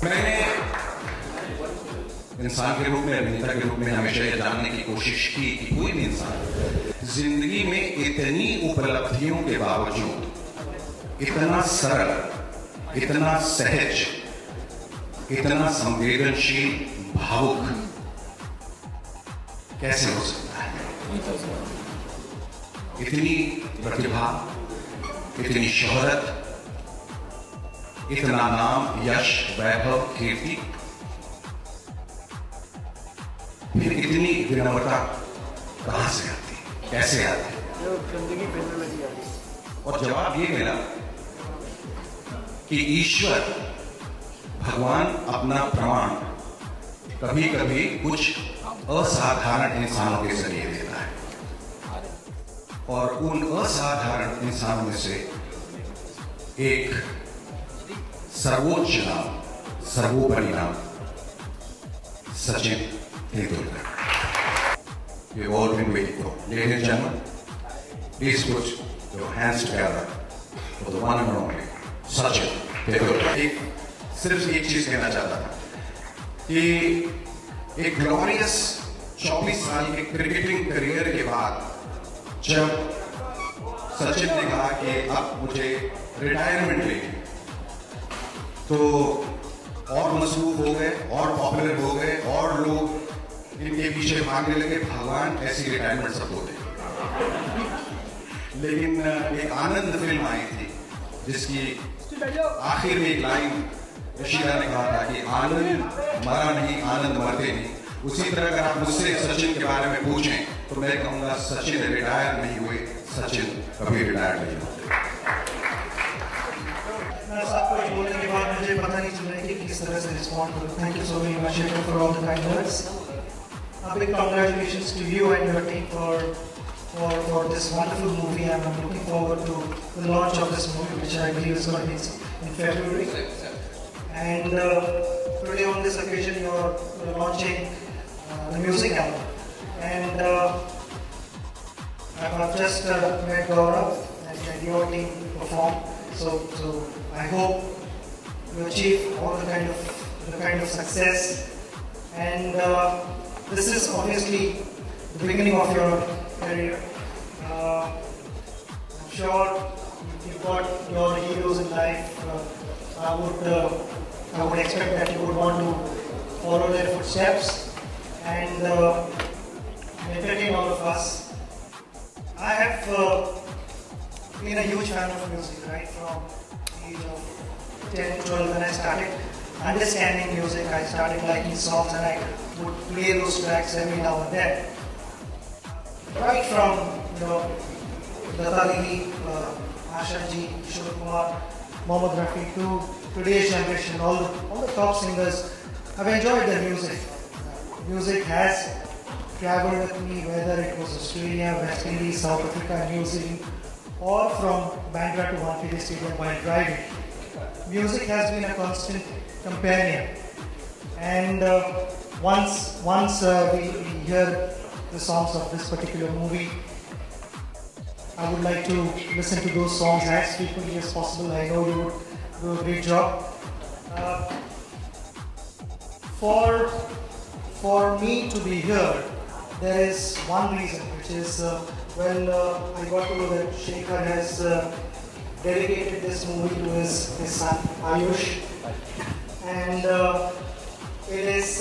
मैंने इंसान के रूप में, अभिनेता के रूप में हमेशा ये जानने की कोशिश की कि कोई भी इंसान जिंदगी में इतनी उपलब्धियों के बावजूद इतना सरल, इतना सहज, इतना संवेदनशील, भावुक कैसे हो सकता है। इतनी प्रतिभा, इतनी शोहरत, इतना नाम, यश, वैभव, कीर्ति, फिर इतनी विनम्रता कहां से आती, कैसे आती? और जवाब ये मिला कि ईश्वर, भगवान अपना प्रमाण कभी कभी कुछ असाधारण इंसानों के जरिए देता है, और उन असाधारण इंसानों में से एक सर्वोच्च नाम, सर्वोपरि नाम Sachin Tendulkar. We've all been waiting for. Ladies and gentlemen, please put your hands together for the one and only Sachin Tendulkar. सिर्फ एक चीज कहना चाहता था कि एक ग्लोरियस 24 साल के क्रिकेटिंग करियर के बाद जब सचिन ने कहा कि अब मुझे रिटायरमेंट लेनी, तो और मशहूर हो गए, और पॉपुलर हो गए, और लोग इनके पीछे भागने लगे। भगवान ऐसी रिटायरमेंट सबको दे। लेकिन एक आनंद फिल्म आई थी जिसकी आखिर में एक लाइन शीला ने कहा था कि आनंद मरा नहीं, आनंद मरते नहीं। उसी तरह अगर आप मुझसे सचिन के बारे में पूछें तो मैं कहूंगा सचिन रिटायर नहीं हुए, सचिन कभी रिटायर नहीं होते। आपको बोलने के बाद मुझे पता नहीं चल रहा कि किस तरह से रिस्पॉन्ड करूं। Thank you so much for all the kind words. A big congratulations to you and your team for this wonderful movie, and I'm looking forward to the launch of this movie, which I believe is going to be in February. And today on this occasion, you're launching the music album, and I've just met Gaurav and your team perform. So I hope you achieve all the kind of success, and this is obviously the beginning of your career. I'm sure you've got your heroes in life. I would expect that you would want to follow their footsteps and entertain all of us. I have been a huge fan of music right from the age of 10 to 12 when I started understanding music. I started liking songs and I would play those tracks every now and then. Right from Lata Didi, Asha Ji, Kishore Kumar, Mohammad Rafi to today's generation, all the top singers, I've enjoyed their music. Music has traveled with me, whether it was Australia, West Indies, South Africa, New Zealand, or from Bandra to Wankhede Stadium while driving. Music has been a constant companion, and once we hear the songs of this particular movie, I would like to listen to those songs as frequently as possible. I know you would do a great job. For me to be here, there is one reason, which is I got to know that Shekhar has dedicated this movie to his son Ayush, and it is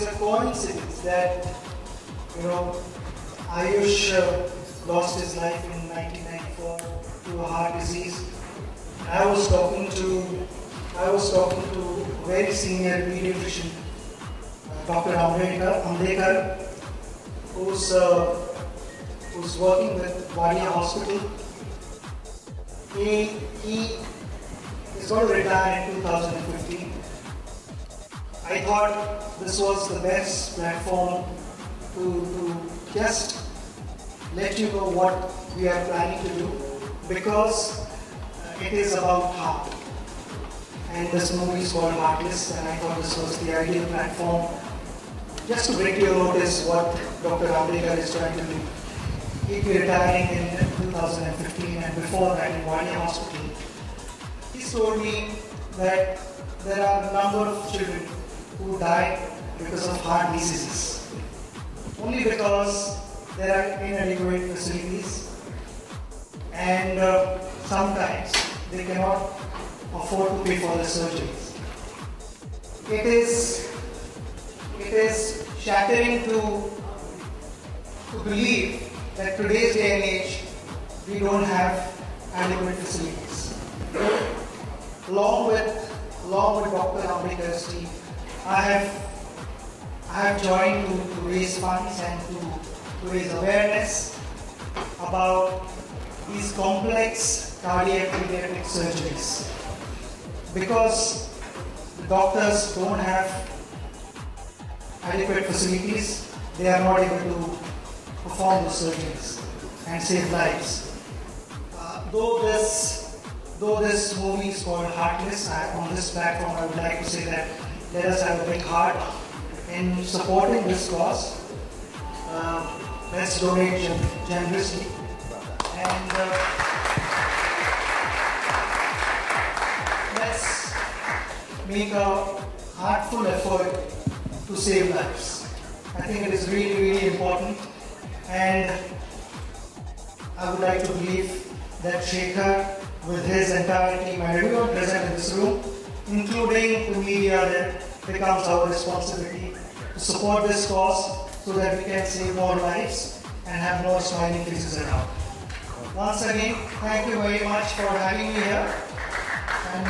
a coincidence that Ayush lost his life in 1994 to a heart disease. I was talking to very senior pediatrician, Dr. Ambedkar, who's working with Wadia Hospital. He is going to retire in 2015. I thought this was the best platform to just let you know what we are planning to do, because it is about heart. And this movie is called Heartless, and I thought this was the ideal platform just to bring to your notice what Dr. Ambedkar is trying to do. He'll be retiring in 2015, and before that in Wadia Hospital. He told me that there are a number of children who die because of heart diseases, only because there are inadequate facilities and sometimes they cannot afford to pay for the surgeries. It is shattering to believe that today's day and age we don't have adequate facilities. Along with Dr. Ambedkar's team, I have joined to raise funds and to raise awareness about these complex cardiac pediatric surgeries. Because the doctors don't have adequate facilities, they are not able to perform the surgeries and save lives. Though this movie is called Heartless, on this platform I would like to say that let us have a big heart in supporting this cause. Let's donate generously and let's make a heartful effort to save lives. I think it is really, really important, and I would like to believe that Shekhar, with his entire team and everyone present in this room, including the media, that becomes our responsibility to support this cause so that we can save more lives and have more smiling faces around. Once again, thank you very much for having me here, and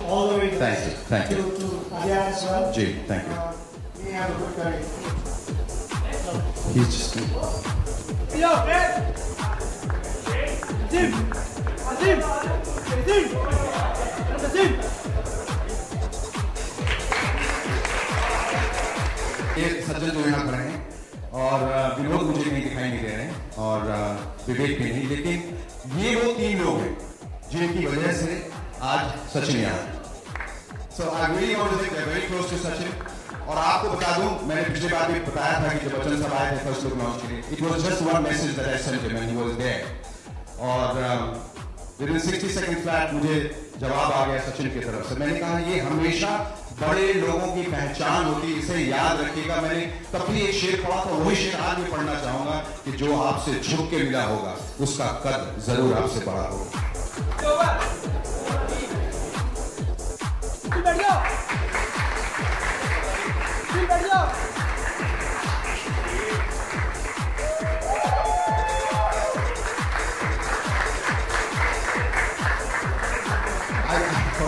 all the way to Adyan as well. Ji, thank you. We have a good career. He's just... ये सज्जन जो यहाँ खड़े हैं और विनोद मुझे कहीं दिखाई नहीं दे रहे हैं और विवेक भी नहीं, लेकिन ये वो तीन लोग हैं जिनकी वजह से आज सचिन यहाँ। So I really want to think they're very close to Sachin. और आपको बता दूं, मैंने पिछले बार भी बताया था कि जब बच्चन साहब आए थे फर्स्ट लुक लॉन्च के लिए, it was just one message that I sent him and he was there. और within 60 seconds flat मुझे जवाब आ गया सचिन की तरफ से। मैंने कहा ये हमेशा बड़े लोगों की पहचान होती है, इसे याद रखिएगा। मैंने तब भी एक शेर पढ़ा था, वही शेर आज भी पढ़ना चाहूंगा कि जो आपसे झुक के मिला होगा उसका कद जरूर आपसे बड़ा होगा।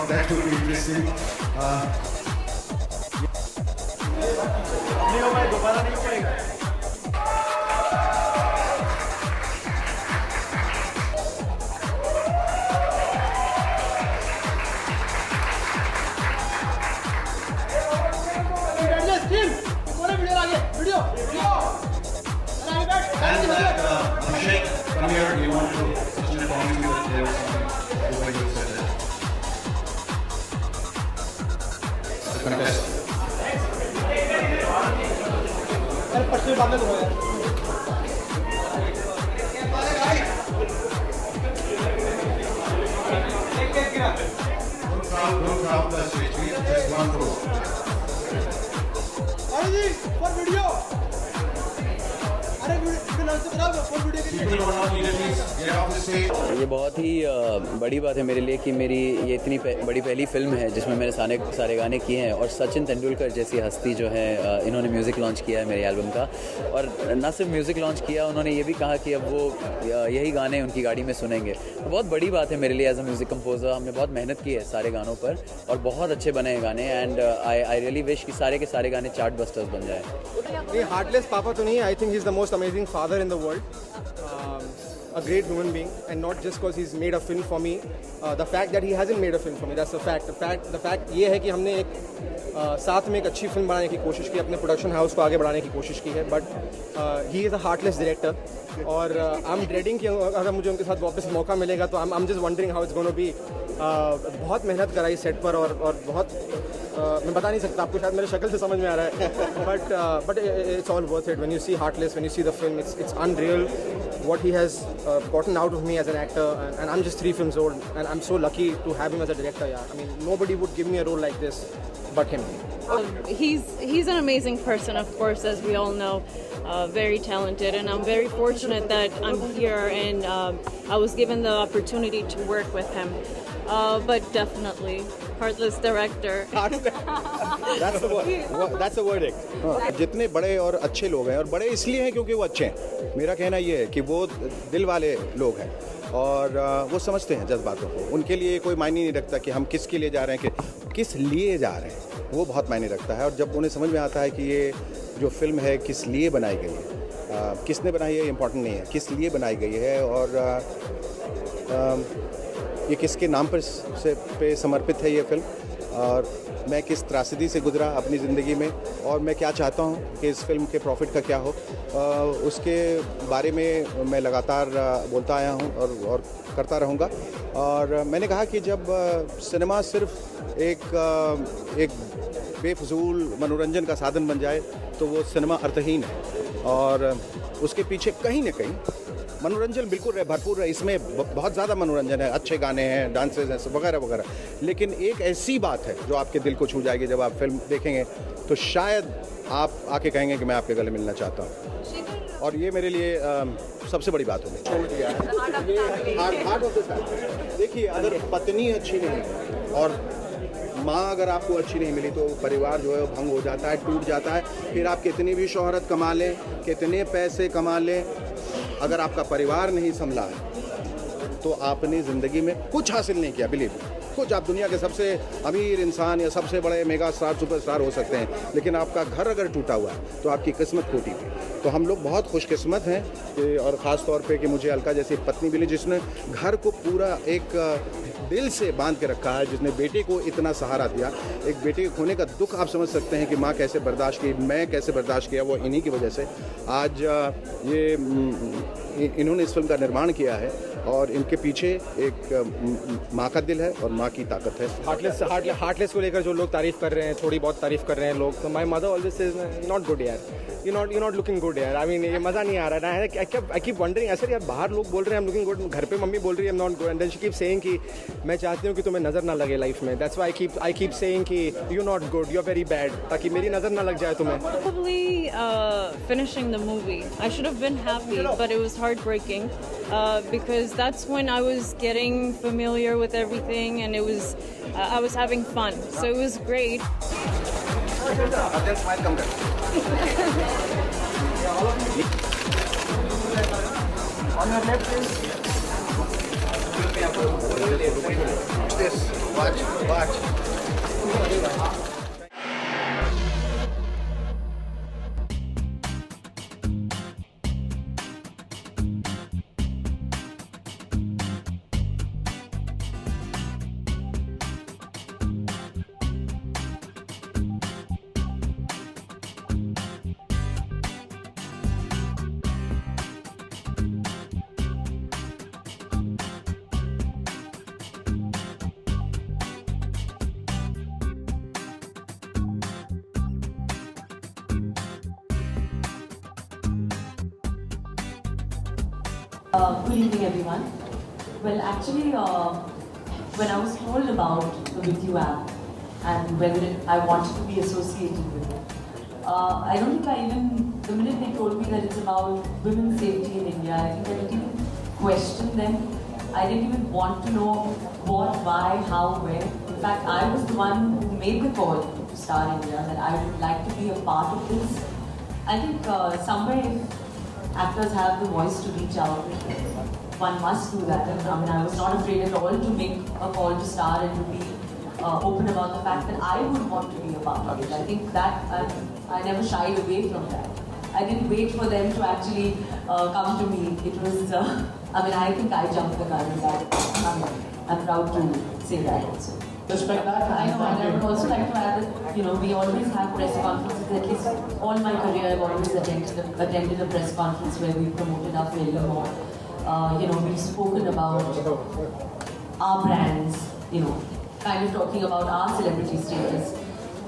That would be interesting. Abhishek, come here. You want to Sachin inform you that there was something over you said that. Contest. Don't crowd the stage, please. Just one row. For video. ये बहुत ही बड़ी बात है मेरे लिए कि मेरी ये इतनी बड़ी पहली फिल्म है जिसमें मैंने सारे गाने किए हैं और सचिन तेंदुलकर जैसी हस्ती जो है इन्होंने म्यूज़िक लॉन्च किया है मेरे एल्बम का। और न सिर्फ म्यूज़िक लॉन्च किया, उन्होंने ये भी कहा कि अब वो यही गाने उनकी गाड़ी में सुनेंगे। तो बहुत बड़ी बात है मेरे लिए एज अ म्यूज़िक कंपोज़र। हमने बहुत मेहनत की है सारे गानों पर और बहुत अच्छे बने हैं गाने एंड आई रियली विश कि सारे के सारे गाने चार्ट बस्टर्स बन जाए। ये हार्टलेस पापा तो नहीं, I think he is the most amazing father in the world, a great human being, and not just because he's made a film for me. The fact that he hasn't made a film for me, that's the fact. The fact ये है कि हमने एक साथ में एक अच्छी film बनाने की कोशिश की, अपने प्रोडक्शन हाउस को आगे बढ़ाने की कोशिश की है. But he is a heartless director. और आई एम ड्रेडिंग कि अगर मुझे उनके साथ वापस मौका मिलेगा तो आई am just wondering how it's gonna be. बहुत मेहनत कराई सेट पर और बहुत मैं बता नहीं सकता, आपको शायद मेरे शक्ल से समझ में आ रहा है, but it's all worth it when you see Heartless, when you see the film, it's unreal what he has gotten out of me as an actor, and I'm just 3 films old, and I'm so lucky to have him as a director. Yeah, I mean, nobody would give me a role like this but him. He's an amazing person, of course, as we all know, very talented, and I'm very fortunate that I'm here and I was given the opportunity to work with him. But definitely, heartless director. That's the word. That's the verdict. जितने बड़े और अच्छे लोग हैं, और बड़े इसलिए हैं क्योंकि वो अच्छे हैं, मेरा कहना ये है कि वो दिल वाले लोग हैं और वो समझते हैं जज्बातों को। उनके लिए कोई मायने नहीं रखता कि हम किसके लिए जा रहे हैं, कि किस लिए जा रहे हैं, वो बहुत मायने रखता है। और जब उन्हें समझ में आता है कि ये जो फिल्म है किस लिए बनाई गई है, किसने बनाई है इम्पोर्टेंट नहीं है, किस लिए बनाई गई है और ये किसके नाम पे समर्पित है ये फिल्म, और मैं किस त्रासदी से गुजरा अपनी ज़िंदगी में और मैं क्या चाहता हूँ कि इस फिल्म के प्रॉफिट का क्या हो, उसके बारे में मैं लगातार बोलता आया हूँ और करता रहूँगा। और मैंने कहा कि जब सिनेमा सिर्फ एक बेफजूल मनोरंजन का साधन बन जाए तो वो सिनेमा अर्थहीन है, और उसके पीछे कहीं ना कहीं मनोरंजन बिल्कुल भरपूर है, इसमें बहुत ज़्यादा मनोरंजन है, अच्छे गाने हैं, डांसेस हैं, वगैरह वगैरह, लेकिन एक ऐसी बात है जो आपके दिल को छू जाएगी जब आप फिल्म देखेंगे, तो शायद आप आके कहेंगे कि मैं आपके गले मिलना चाहता हूँ, और ये मेरे लिए सबसे बड़ी बात होगी। देखिए, अगर पत्नी अच्छी नहीं है और माँ अगर आपको अच्छी नहीं मिली तो परिवार जो है वो भंग हो जाता है, टूट जाता है। फिर आप कितनी भी शोहरत कमा लें, कितने पैसे कमा लें, अगर आपका परिवार नहीं संभला है तो आपने ज़िंदगी में कुछ हासिल नहीं किया। बिलीव कुछ, आप दुनिया के सबसे अमीर इंसान या सबसे बड़े मेगा स्टार, सुपरस्टार हो सकते हैं, लेकिन आपका घर अगर टूटा हुआ है तो आपकी किस्मत टूटी हुई। तो हम लोग बहुत खुशकिस्मत हैं और ख़ास तौर पे कि मुझे अलका जैसी पत्नी मिली जिसने घर को पूरा एक दिल से बांध के रखा है, जिसने बेटे को इतना सहारा दिया। एक बेटे के खोने का दुख आप समझ सकते हैं कि माँ कैसे बर्दाश्त की, मैं कैसे बर्दाश्त किया, वो इन्हीं की वजह से आज इन्होंने इस फिल्म का निर्माण किया है, और इनके पीछे एक माँ का दिल है और माँ की ताकत है। हार्टलेस को लेकर जो लोग तारीफ कर रहे हैं, थोड़ी बहुत तारीफ कर रहे हैं लोग, तो my mother always says not good यार, यू नॉट लुकिंग गुड यार। आई मीन ये मज़ा नहीं आ रहा है। आई कीप वंडरिंग, ऐसे यार बाहर लोग बोल रहे हैं आई एम लुकिंग गुड, घर पे मम्मी बोल रही है I am not good, and then she keep saying कि मैं चाहती हूँ कि तुम्हें नज़र ना लगे लाइफ में, that's why I keep saying कि you not good, you are very bad, ताकि मेरी नज़र ना लग जाए तुम्हें। Probably finishing the movie. I should have been happy, but it was heartbreaking because that's when I was getting familiar with everything, and it was I was having fun, so it was great. Then smile, come back. On your left is. Watch this. Watch. Good evening, everyone. Well, actually, when I was told about the With You app and whether I wanted to be associated with it, I don't think I even, the minute they told me that it's about women's safety in India, I think I didn't even question them. I didn't even want to know what, why, how, where. In fact, I was the one who made the call to Star India that I would like to be a part of this. I think somewhere actors have the voice to reach out. One must do that. I mean, I was not afraid at all to make a call to Star and to be open about the fact that I would want to be a part of it. I think that I never shied away from that. I didn't wait for them to actually come to me. It was, I mean, I think I jumped the gun in that. I'm proud to say that also. respect that. I know, and I would also like to add that, we always have press conferences. At least all my career, I've always attended a press conference where we promoted our film or, we've spoken about our brands, kind of talking about our celebrity status.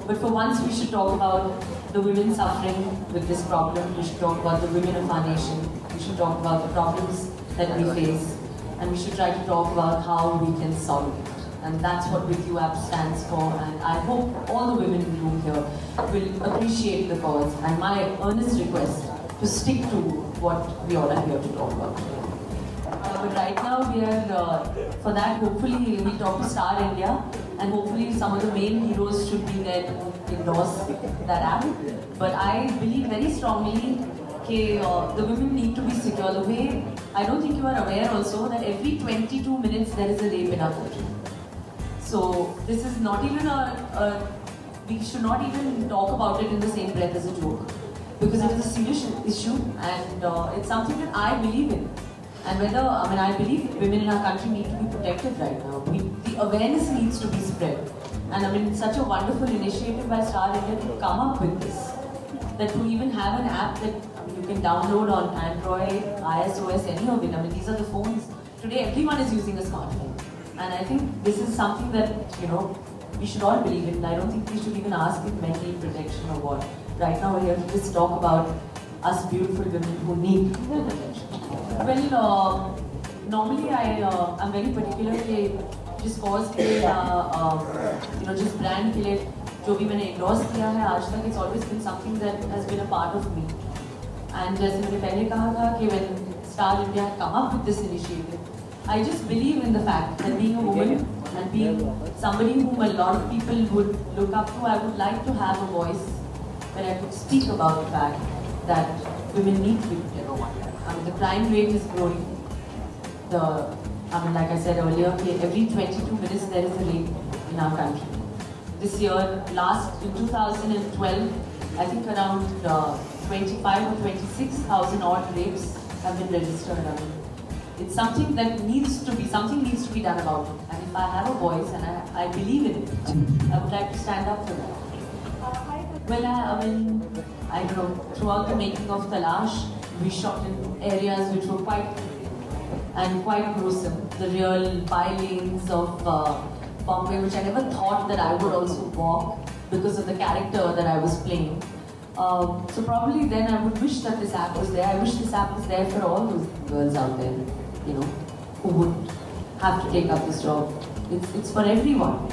But for once, we should talk about the women suffering with this problem. We should talk about the women of our nation. We should talk about the problems that we face. And we should try to talk about how we can solve it. And that's what With You app stands for. And I hope all the women in the room here will appreciate the cause. And my earnest request to stick to what we all are here to talk about. But right now we are, for that hopefully we talk to Star India, and hopefully some of the main heroes should be there to endorse that app. But I believe very strongly that the women need to be secure. The way, I don't think you are aware also that every 22 minutes there is a rape in our country. So this is not even we should not even talk about it in the same breath as a joke. Because it is a serious issue, and it's something that I believe in. And I believe women in our country need to be protected right now. The awareness needs to be spread. And it's such a wonderful initiative by Star India to come up with this. That to even have an app that you can download on Android, iOS, any of it. These are the phones. Today everyone is using a smartphone. And I think this is something that, we should all believe in. I don't think we should even ask if men need protection or what. Right now we're here to just talk about us beautiful women who need protection. Well, normally I'm very particular कि जिस cause के लिए, जिस brand के लिए जो भी मैंने endorse किया है आज तक, it's always been something that has been a part of me. And जैसे मैंने पहले कहा था कि when Star India had come up with this initiative, I just believe in the fact that being a woman and being somebody whom a lot of people would look up to, I would like to have a voice where I could speak about the fact that women need to be protected. The crime rate is growing. Like I said earlier, every 22 minutes there is a rape in our country. This year, in 2012, I think around 25 or 26,000 odd rapes have been registered. It's something that needs to be done about it. And if I have a voice and I believe in it, I would like to stand up for that. Well, I don't know, throughout the making of Talash, we shot in areas which were quite gruesome. The real by-lanes of Bombay, which I never thought that I would also walk because of the character that I was playing. So probably then I would wish that this app was there. I wish this app was there for all those girls out there, who would have to take up this job. It's for everyone.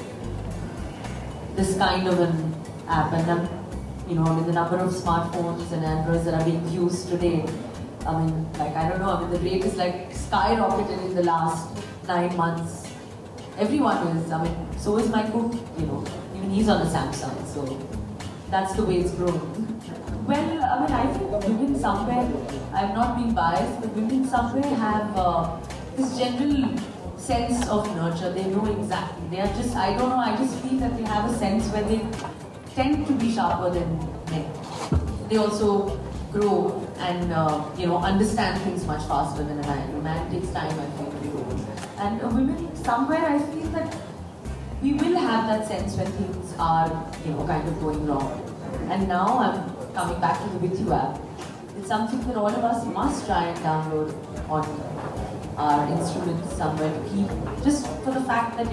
This kind of an app, and with the number of smartphones and Androids that are being used today, the rate is like skyrocketed in the last 9 months. Everyone is, so is my cook, even he's on a Samsung, so that's the way it's grown. Well, I think women somewhere, I'm not being biased, but women somewhere have this general sense of nurture. They know exactly. They are just, I don't know, I just feel that they have a sense where they tend to be sharper than men. They also grow and understand things much faster than a man. A man takes time, I feel, to grow. And women, somewhere I feel that we will have that sense when things are, kind of going wrong. And now I'm coming back to the With You app. It's something that all of us must try and download on our instruments somewhere to keep, just for the fact that,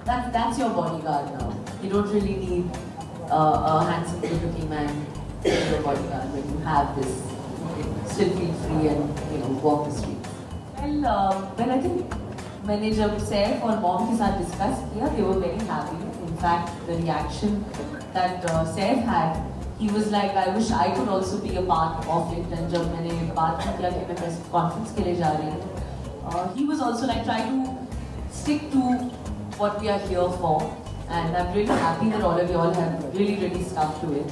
that's your bodyguard now. You don't really need a handsome, good-looking man to be your bodyguard when you have this. Still feel free and, walk the streets. Well, I think मैंने जब सैफ और mom के साथ discuss किया, they were very happy. In fact, the reaction that Saif had, he was like, I wish I could also be a part of it. And जब मैंने बात किया कि मैं press conference के लिए जा रही हूँ, he was also like trying to stick to what we are here for. And I'm really happy that all of you all have really stuck to it,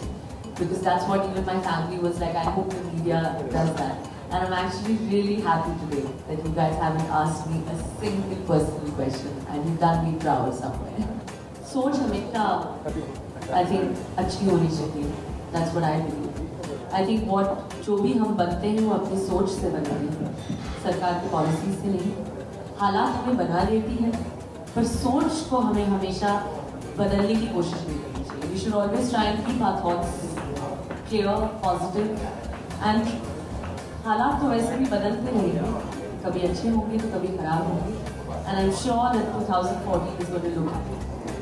because that's what even my family was like. I hope the media does that. And I'm actually really happy today that you guys haven't asked me a single personal question, and you've done me proud somewhere. सोच हमेशा, I think, अच्छी होनी चाहिए. That's what I believe. I think जो भी हम बनते हैं वो अपनी सोच से बनते हैं, सरकार की पॉलिसी से नहीं. हालात हमें बना देती है, पर सोच को हमें हमेशा बदलने की कोशिश नहीं करनी चाहिए. We should always try and keep our thoughts clear, positive, and हालात तो वैसे भी बदलते रहेंगे, कभी अच्छे होंगे तो कभी खराब होंगे. And I'm sure that 2014 is going to look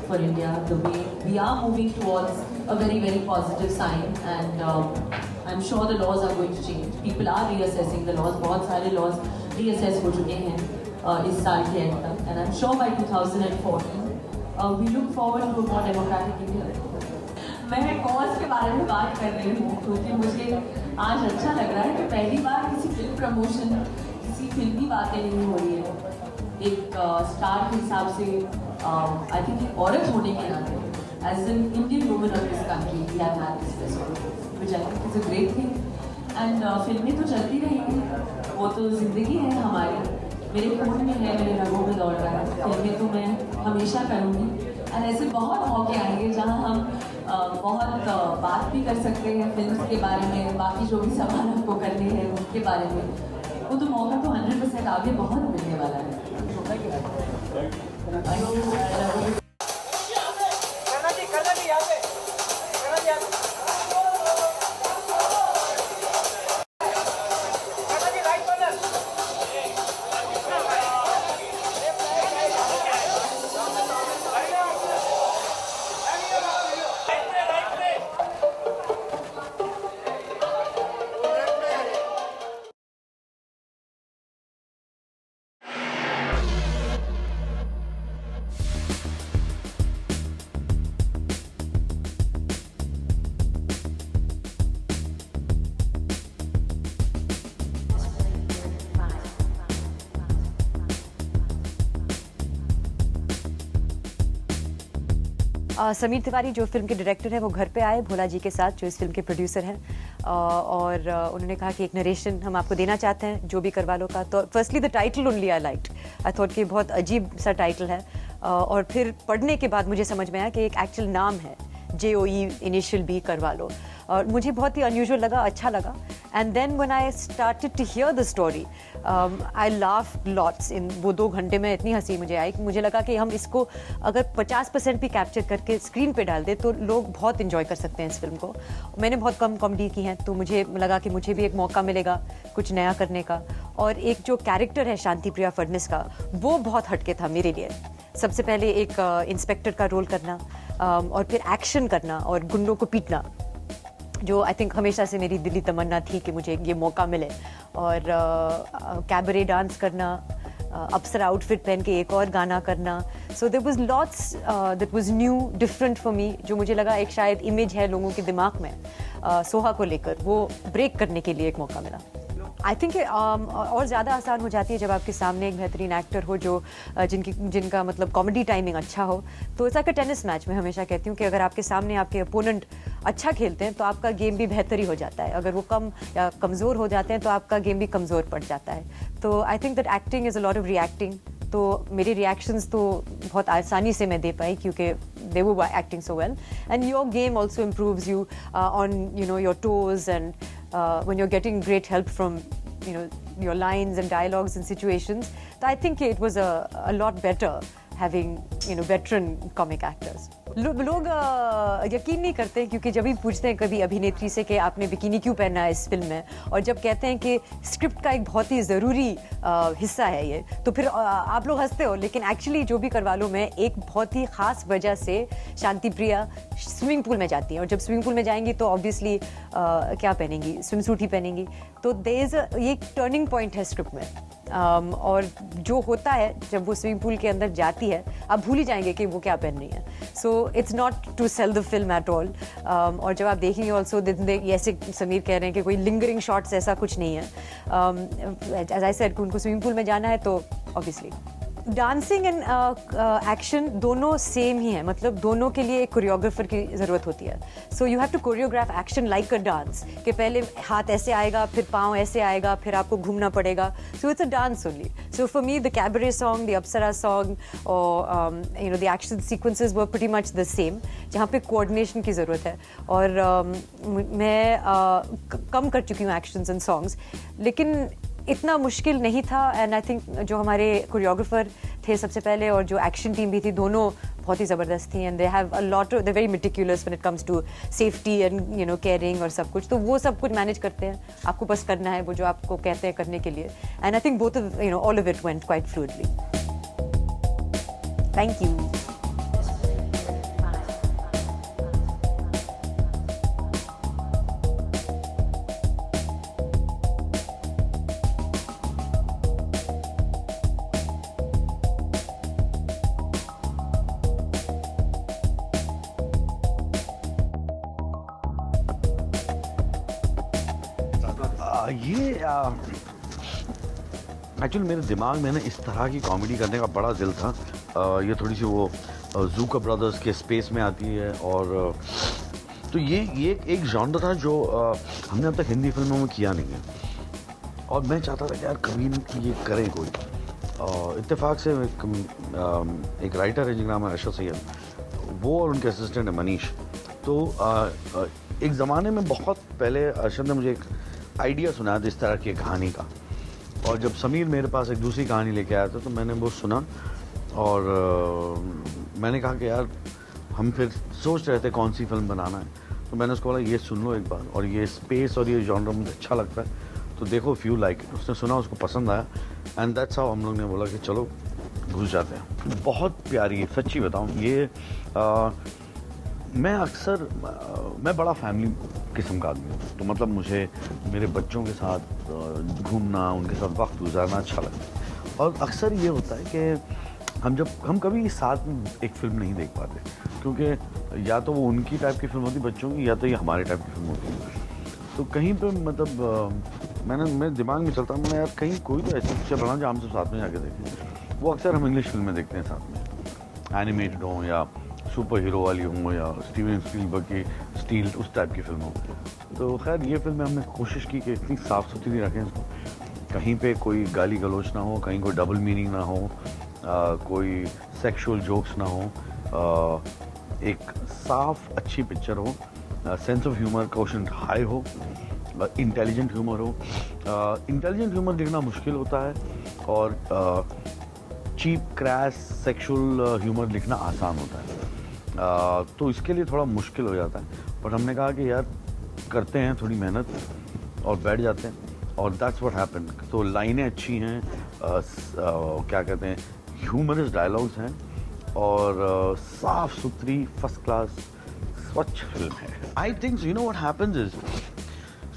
for India the way we are moving towards a very, very positive sign. And I'm sure the laws are going to change. People are reassessing the laws. बहुत सारे laws reassess हो चुके हैं इस साल के end तक. And I'm sure by 2014 we look forward to a more democratic India. मैं कॉज के बारे में बात कर रही हूँ क्योंकि मुझे आज अच्छा लग रहा है कि पहली बार किसी फिल्म प्रमोशन, किसी फिल्मी बातें नहीं हो रही है. एक स्टार के हिसाब से आई थिंक एक औरत होने के नाते as an Indian woman of this country we have had this festival which I think is a great thing. And फिल्में तो चलती रहेंगी, वो तो ज़िंदगी है हमारी, मेरे खून में है, मेरे रगों में दौड़ रहा है. फिल्में तो मैं हमेशा करूँगी. एंड ऐसे बहुत मौके आएंगे जहाँ हम बहुत बात भी कर सकते हैं फिल्म के बारे में, बाकी जो भी सवाल आपको करने हैं उनके बारे में. वो तो मौका तो 100% आगे बहुत मिलने वाला है. समीर तिवारी जो फिल्म के डायरेक्टर हैं वो घर पे आए भोला जी के साथ जो इस फिल्म के प्रोड्यूसर हैं और उन्होंने कहा कि एक नरेशन हम आपको देना चाहते हैं जो भी करवा लो का. तो firstly the title only I liked. I thought कि बहुत अजीब सा टाइटल है और फिर पढ़ने के बाद मुझे समझ में आया कि एक एक्चुअल नाम है JOE इनिशियल B करवा लो और मुझे बहुत ही अनयूजुअल लगा, अच्छा लगा. And then when I started to hear the story I laughed lots. In वो 2 घंटे में इतनी हंसी मुझे आई कि मुझे लगा कि हम इसको अगर 50% भी कैप्चर करके स्क्रीन पे डाल दे तो लोग बहुत इन्जॉय कर सकते हैं इस फिल्म को. मैंने बहुत कम कॉमेडी की हैं तो मुझे लगा कि मुझे भी एक मौका मिलेगा कुछ नया करने का. और एक जो कैरेक्टर है शांति प्रिया फडणीस का वो बहुत हटके था मेरे लिए. सबसे पहले एक इंस्पेक्टर का रोल करना और फिर एक्शन करना और गुंडों को पीटना जो आई थिंक हमेशा से मेरी दिली तमन्ना थी कि मुझे ये मौका मिले. और कैबरे डांस करना, अप्सरा आउटफिट पहन के एक और गाना करना. So there was lots that was new, different for me. जो मुझे लगा एक शायद इमेज है लोगों के दिमाग में सोहा को लेकर, वो ब्रेक करने के लिए एक मौका मिला. आई थिंक और ज़्यादा आसान हो जाती है जब आपके सामने एक बेहतरीन एक्टर हो जो जिनका मतलब कॉमेडी टाइमिंग अच्छा हो. तो it's like a tennis match. मैं हमेशा कहती हूँ कि अगर आपके सामने आपके अपोनेंट अच्छा खेलते हैं तो आपका गेम भी बेहतर ही हो जाता है. अगर वो कम या कमज़ोर हो जाते हैं तो आपका गेम भी कमज़ोर पड़ जाता है. तो I think that acting is a lot of reacting. तो मेरे रिएक्शंस तो बहुत आसानी से मैं दे पाई क्योंकि they were acting so well. And your game also improves you on your toes and when you're getting great help from your lines and dialogues and situations. So I think it was a lot better having veteran comic actors. लोग यकीन नहीं करते क्योंकि जब भी पूछते हैं कभी अभिनेत्री से कि आपने बिकिनी क्यों पहना है इस फिल्म में, और जब कहते हैं कि स्क्रिप्ट का एक बहुत ही ज़रूरी हिस्सा है ये, तो फिर आप लोग हंसते हो. लेकिन एक्चुअली जो भी करवा लो मैं एक बहुत ही ख़ास वजह से शांति प्रिया स्विमिंग पूल में जाती हैं और जब स्विमिंग पूल में जाएंगी तो ऑब्वियसली क्या पहनेंगी, स्विम सूट ही पहनेंगी. तो देयर इज़ ये एक टर्निंग पॉइंट है स्क्रिप्ट में. और जो होता है जब वो स्विमिंग पूल के अंदर जाती है आप भूल ही जाएंगे कि वो क्या पहन रही है. So it's not to sell the film at all. और जब आप देखेंगे ऑल्सो ऐसे समीर कह रहे हैं कि कोई लिंगरिंग शॉट्स ऐसा कुछ नहीं है. एज आई सेड उनको स्विमिंग पूल में जाना है तो ऑब्वियसली डांसिंग एंड एक्शन दोनों सेम ही है. मतलब दोनों के लिए एक कोरियोग्राफर की ज़रूरत होती है. So you have to choreograph action like a dance कि पहले हाथ ऐसे आएगा, फिर पाँव ऐसे आएगा, फिर आपको घूमना पड़ेगा. So it's a dance only. So for me the cabaret song, the Apsara song और the action sequences were pretty much the same, जहाँ पे कोऑर्डिनेशन की ज़रूरत है. और मैं कम कर चुकी हूँ एक्शंस एंड सॉन्ग्स, लेकिन इतना मुश्किल नहीं था एंड आई थिंक जो हमारे कोरियोग्राफर थे सबसे पहले और जो एक्शन टीम भी थी दोनों बहुत ही ज़बरदस्त थी and they have a lot they very meticulous when it comes to safety and you know caring और सब कुछ, तो वो सब कुछ मैनेज करते हैं, आपको बस करना है वो जो आपको कहते हैं करने के लिए and I think both you know all of it went quite fluidly. Thank you. Actually मेरे दिमाग में ना इस तरह की कॉमेडी करने का बड़ा दिल था. ये थोड़ी सी वो जूका ब्रदर्स के स्पेस में आती है और तो ये एक जॉनर था जो हमने अब तक हिंदी फिल्मों में किया नहीं है और मैं चाहता था कि यार कभी ये करें कोई. इत्तेफाक से एक राइटर है जिनका नाम है अरशद सैयद, वो और उनके असिस्टेंट है मनीष. तो एक ज़माने में बहुत पहले अरशद ने मुझे एक आइडिया सुनाया था इस तरह की कहानी का और जब समीर मेरे पास एक दूसरी कहानी लेके आया था तो मैंने वो सुना और मैंने कहा कि यार हम फिर सोच रहे थे कौन सी फिल्म बनाना है, तो मैंने उसको बोला ये सुन लो एक बार और ये स्पेस और ये जॉनर मुझे अच्छा लगता है तो देखो इफ़ यू लाइक इट. उसने सुना, उसको पसंद आया एंड दैट्स हाउ हम लोग ने बोला कि चलो घुस जाते हैं. बहुत प्यारी, सच्ची बताऊँ ये मैं बड़ा फैमिली किस्म का आदमी हूँ, तो मतलब मुझे मेरे बच्चों के साथ घूमना, उनके साथ वक्त गुजारना अच्छा लगता है और अक्सर ये होता है कि हम कभी साथ में एक फिल्म नहीं देख पाते क्योंकि या तो वो उनकी टाइप की फिल्म होती बच्चों की या तो ये हमारे टाइप की फिल्म होती है. तो कहीं पे मतलब मेरे दिमाग में चलता मैंने यार कहीं कोई तो ऐसी पिक्चर बना जो हम सब साथ में जाके देखें. वो अक्सर हम इंग्लिश फिल्में देखते हैं साथ में, एनिमेटेड हों या सुपर हीरो वाली हों या स्टीवन स्पीलबर्ग की स्टील उस टाइप की फिल्म हो. तो खैर ये फिल्म हमने कोशिश की कि इतनी साफ़ सुथरी रखें इसको, कहीं पे कोई गाली गलोच ना हो, कहीं कोई डबल मीनिंग ना हो, कोई सेक्सुअल जोक्स ना हो, एक साफ अच्छी पिक्चर हो, sense of humour quotient high हो, इंटेलिजेंट ह्यूमर हो. इंटेलिजेंट ह्यूमर लिखना मुश्किल होता है और चीप क्रैश सेक्सुअल ह्यूमर लिखना आसान होता है. तो इसके लिए थोड़ा मुश्किल हो जाता है, बट हमने कहा कि यार करते हैं थोड़ी मेहनत और बैठ जाते हैं और दैट्स व्हाट हैपेंड. तो लाइनें अच्छी हैं, क्या कहते हैं, ह्यूमरस डायलॉग्स हैं और साफ सुथरी फर्स्ट क्लास स्वच्छ फिल्म है. I think you know what happens is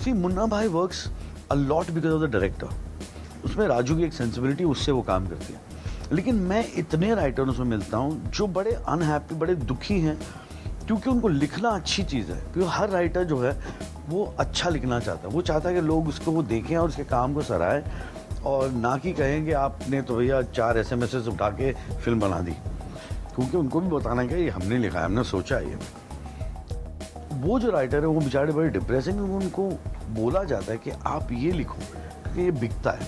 see Munna Bhai works a lot because of the director. उसमें राजू की एक सेंसिबिलिटी, उससे वो काम करती है. लेकिन मैं इतने राइटरों से मिलता हूँ जो बड़े अनहैप्पी, बड़े दुखी हैं क्योंकि उनको लिखना अच्छी चीज़ है. क्योंकि हर राइटर जो है वो अच्छा लिखना चाहता है, वो चाहता है कि लोग उसको वो देखें और उसके काम को सराहें और ना कि कहें कि आपने तो भैया 4 SMS उठा के फिल्म बना दी. क्योंकि उनको भी बताना है कि ये हमने लिखा है, हमने सोचा है. ये वो जो राइटर है वो बेचारे बड़े डिप्रेसिंग, उनको बोला जाता है कि आप ये लिखो क्योंकि ये बिकता है,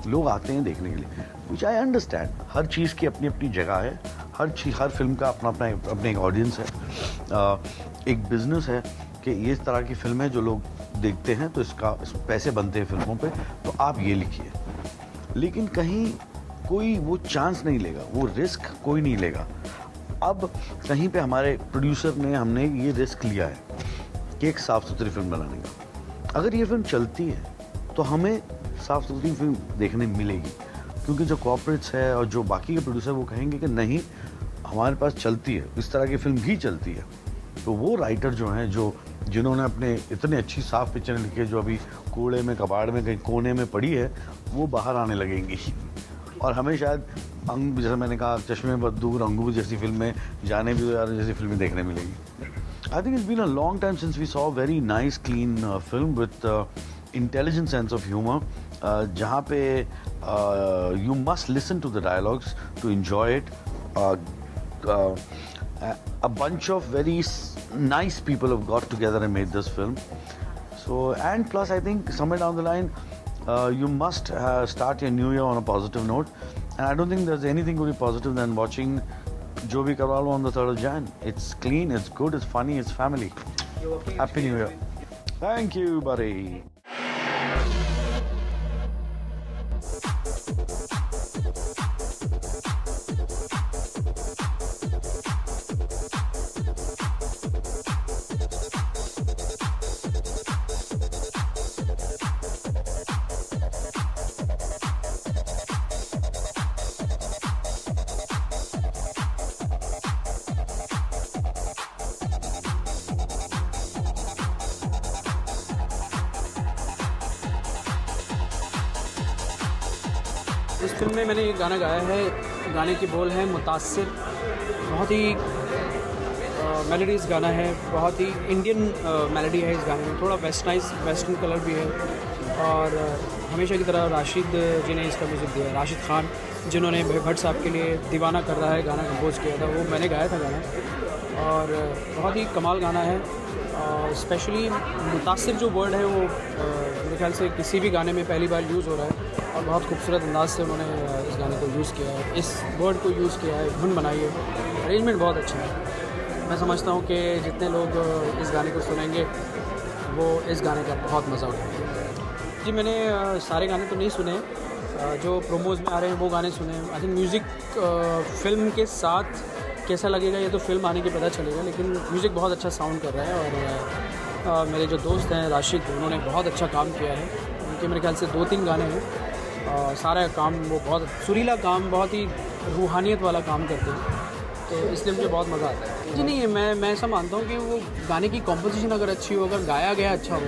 लोग आते हैं देखने के लिए. विच आई अंडरस्टैंड, हर चीज़ की अपनी अपनी जगह है, हर फिल्म का अपना एक ऑडियंस है, एक बिजनेस है कि ये इस तरह की फिल्म है जो लोग देखते हैं तो इस पैसे बनते हैं फिल्मों पे, तो आप ये लिखिए. लेकिन कहीं कोई वो चांस नहीं लेगा, वो रिस्क कोई नहीं लेगा. अब कहीं पे हमारे प्रोड्यूसर ने, हमने ये रिस्क लिया है कि एक साफ़ सुथरी फिल्म बनाने का. अगर ये फिल्म चलती है तो हमें साफ़ सुथरी फिल्म देखने मिलेगी, क्योंकि जो कॉर्पोरेट्स है और जो बाकी के प्रोड्यूसर वो कहेंगे कि नहीं हमारे पास चलती है, इस तरह की फिल्म भी चलती है. तो वो राइटर जो हैं, जिन्होंने अपने इतने अच्छी साफ पिक्चर लिखी है जो अभी कूड़े में, कबाड़ में, कहीं कोने में पड़ी है, वो बाहर आने लगेंगी और हमें शायद जैसे मैंने कहा चश्मे बदूर, अंगूर जैसी फिल्में, जाने भी यार जैसी फिल्में देखने मिलेगी. I think it's been a long time since we saw very nice clean film with intelligent sense of humour, जहाँ पे you must listen to the dialogues to enjoy it. A bunch of very nice people have got together and made this film. So, and plus I think somewhere down the line you must start your new year on a positive note, and I don't think there's anything really positive than watching Jo Bhi Karwa Lo on the 3rd of Jan. It's clean, it's good, it's funny, it's family. Happy New Year. Thank you, buddy. इस film में मैंने एक गाना गाया है, गाने के बोल हैं मुतासिर, बहुत ही मेलोडीज गाना है, बहुत ही इंडियन मेलोडी है इस गाने में, थोड़ा वेस्टर्न कलर भी है। और हमेशा की तरह राशिद जी ने इसका म्यूज़िक दिया है, राशिद खान जिन्होंने भट्ट साहब के लिए दीवाना कर रहा है गाना कंपोज किया था, वो मैंने गाया था गाना। और बहुत ही कमाल गाना है। स्पेशली मुतासिर जो वर्ड है वो मेरे ख्याल से किसी भी गाने में पहली बार यूज़ हो रहा है और बहुत खूबसूरत अंदाज से उन्होंने इस गाने को यूज़ किया है, इस वर्ड को यूज़ किया है, धुन बनाई है, अरेंजमेंट बहुत अच्छा है। मैं समझता हूँ कि जितने लोग इस गाने को सुनेंगे वो इस गाने का बहुत मज़ा उठाएंगे। जी मैंने सारे गाने तो नहीं सुने, जो प्रोमोज में आ रहे हैं वो गाने सुने। आई थिंक म्यूज़िक फिल्म के साथ कैसा लगेगा ये तो फिल्म आने के पता चलेगा, लेकिन म्यूज़िक बहुत अच्छा साउंड कर रहा है। और मेरे जो दोस्त हैं राशिद, उन्होंने बहुत अच्छा काम किया है। उनके मेरे ख्याल से 2-3 गाने हैं, सारा काम वो बहुत सुरीला काम, बहुत ही रूहानियत वाला काम करते हैं, तो इसलिए मुझे बहुत मज़ा आता है। जी नहीं, मैं ऐसा मानता हूँ कि वो गाने की कॉम्पोजिशन अगर अच्छी हो, अगर गाया गया अच्छा हो,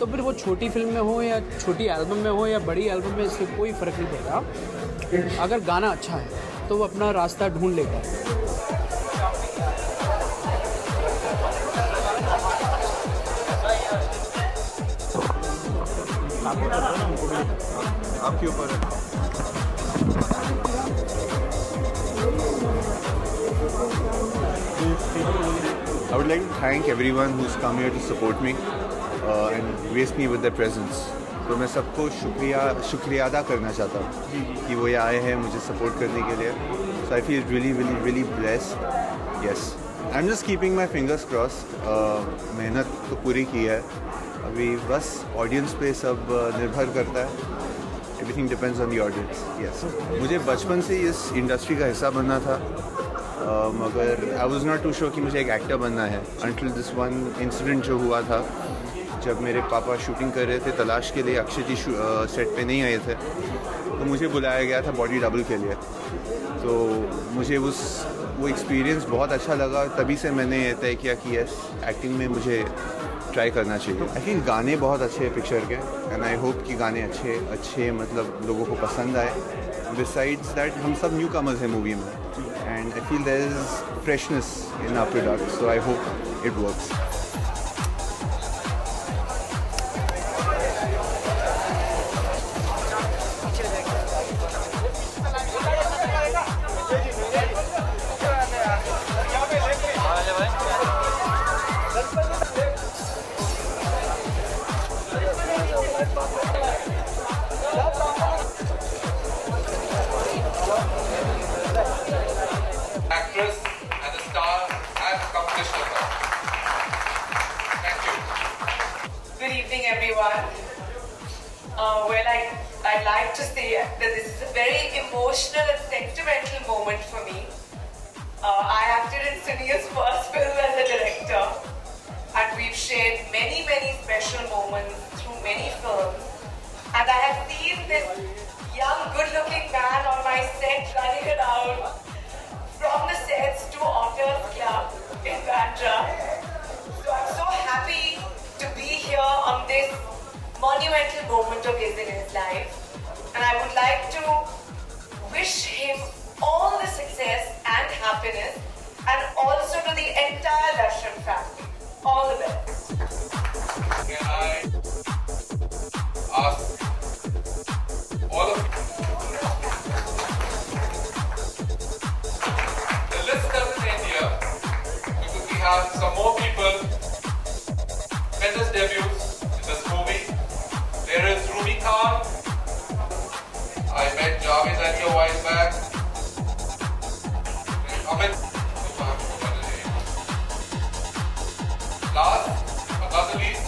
तो फिर वो छोटी फिल्म में हो या छोटी एल्बम में हो या बड़ी एल्बम में, इससे कोई फ़र्क नहीं पड़ता। अगर गाना अच्छा है तो वो अपना रास्ता ढूंढ लेगा। आपके ऊपर है। I would like to thank everyone who's come here to support me and grace me with their presence. तो मैं सबको शुक्रिया अदा करना चाहता हूँ कि वो ये आए हैं मुझे सपोर्ट करने के लिए। So I feel really blessed. Yes. I'm just keeping my fingers crossed. मेहनत तो पूरी की है, अभी बस ऑडियंस पे सब निर्भर करता है। Everything depends on the audience. Yes. मुझे बचपन से इस इंडस्ट्री का हिस्सा बनना था, मगर I was not too sure कि मुझे एक एक्टर बनना है until this one incident जो हुआ था जब मेरे पापा शूटिंग कर रहे थे तलाश के लिए, अक्षय जी सेट पे नहीं आए थे, तो मुझे बुलाया गया था बॉडी डबल के लिए। तो मुझे वो एक्सपीरियंस बहुत अच्छा लगा, तभी से मैंने तय किया कि यस, एक्टिंग में मुझे ट्राई करना चाहिए। आई थिंक गाने बहुत अच्छे हैं पिक्चर के, एंड आई होप कि गाने अच्छे मतलब लोगों को पसंद आए। बिसाइड्स दैट हम सब न्यू कमर्स हैं मूवी में, and I feel there is freshness in our product, so I hope it works. Actress and the star has accomplished herself. Thank you. Good evening, everyone. I'd like to say that this is a very emotional and sentimental moment for me. I acted in Sunil's first film as a director, and we've shared many special moments through many films. And I have seen this young, good-looking man on my set running around from the sets to Otters Club in Bandra. So I'm so happy to be here on this monumental moment of his in his life. And I would like to wish him all the success and happiness, and also to the entire Darshan family. All the best. Can I ask all of you? The list doesn't end here, because we have some more people, tremendous debuts in this movie. There is Rumi Khan. I met Javed Ali a while back. There's Amit. Last but not the least,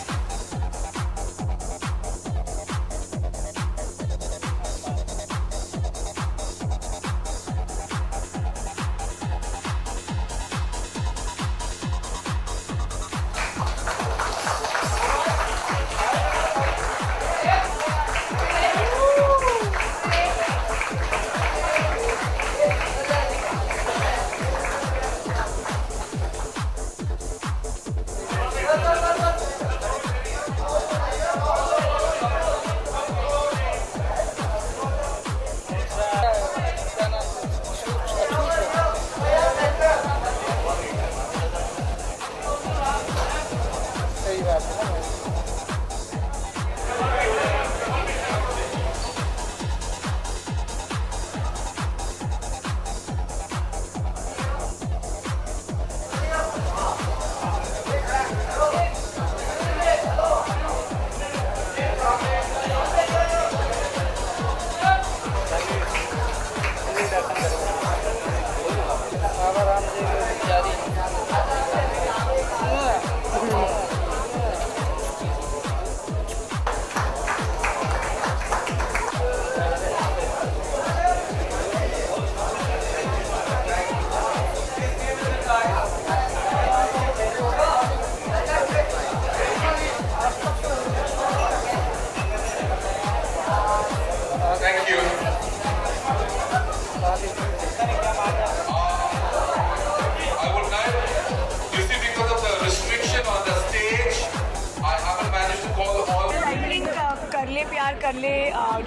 ले प्यार कर ले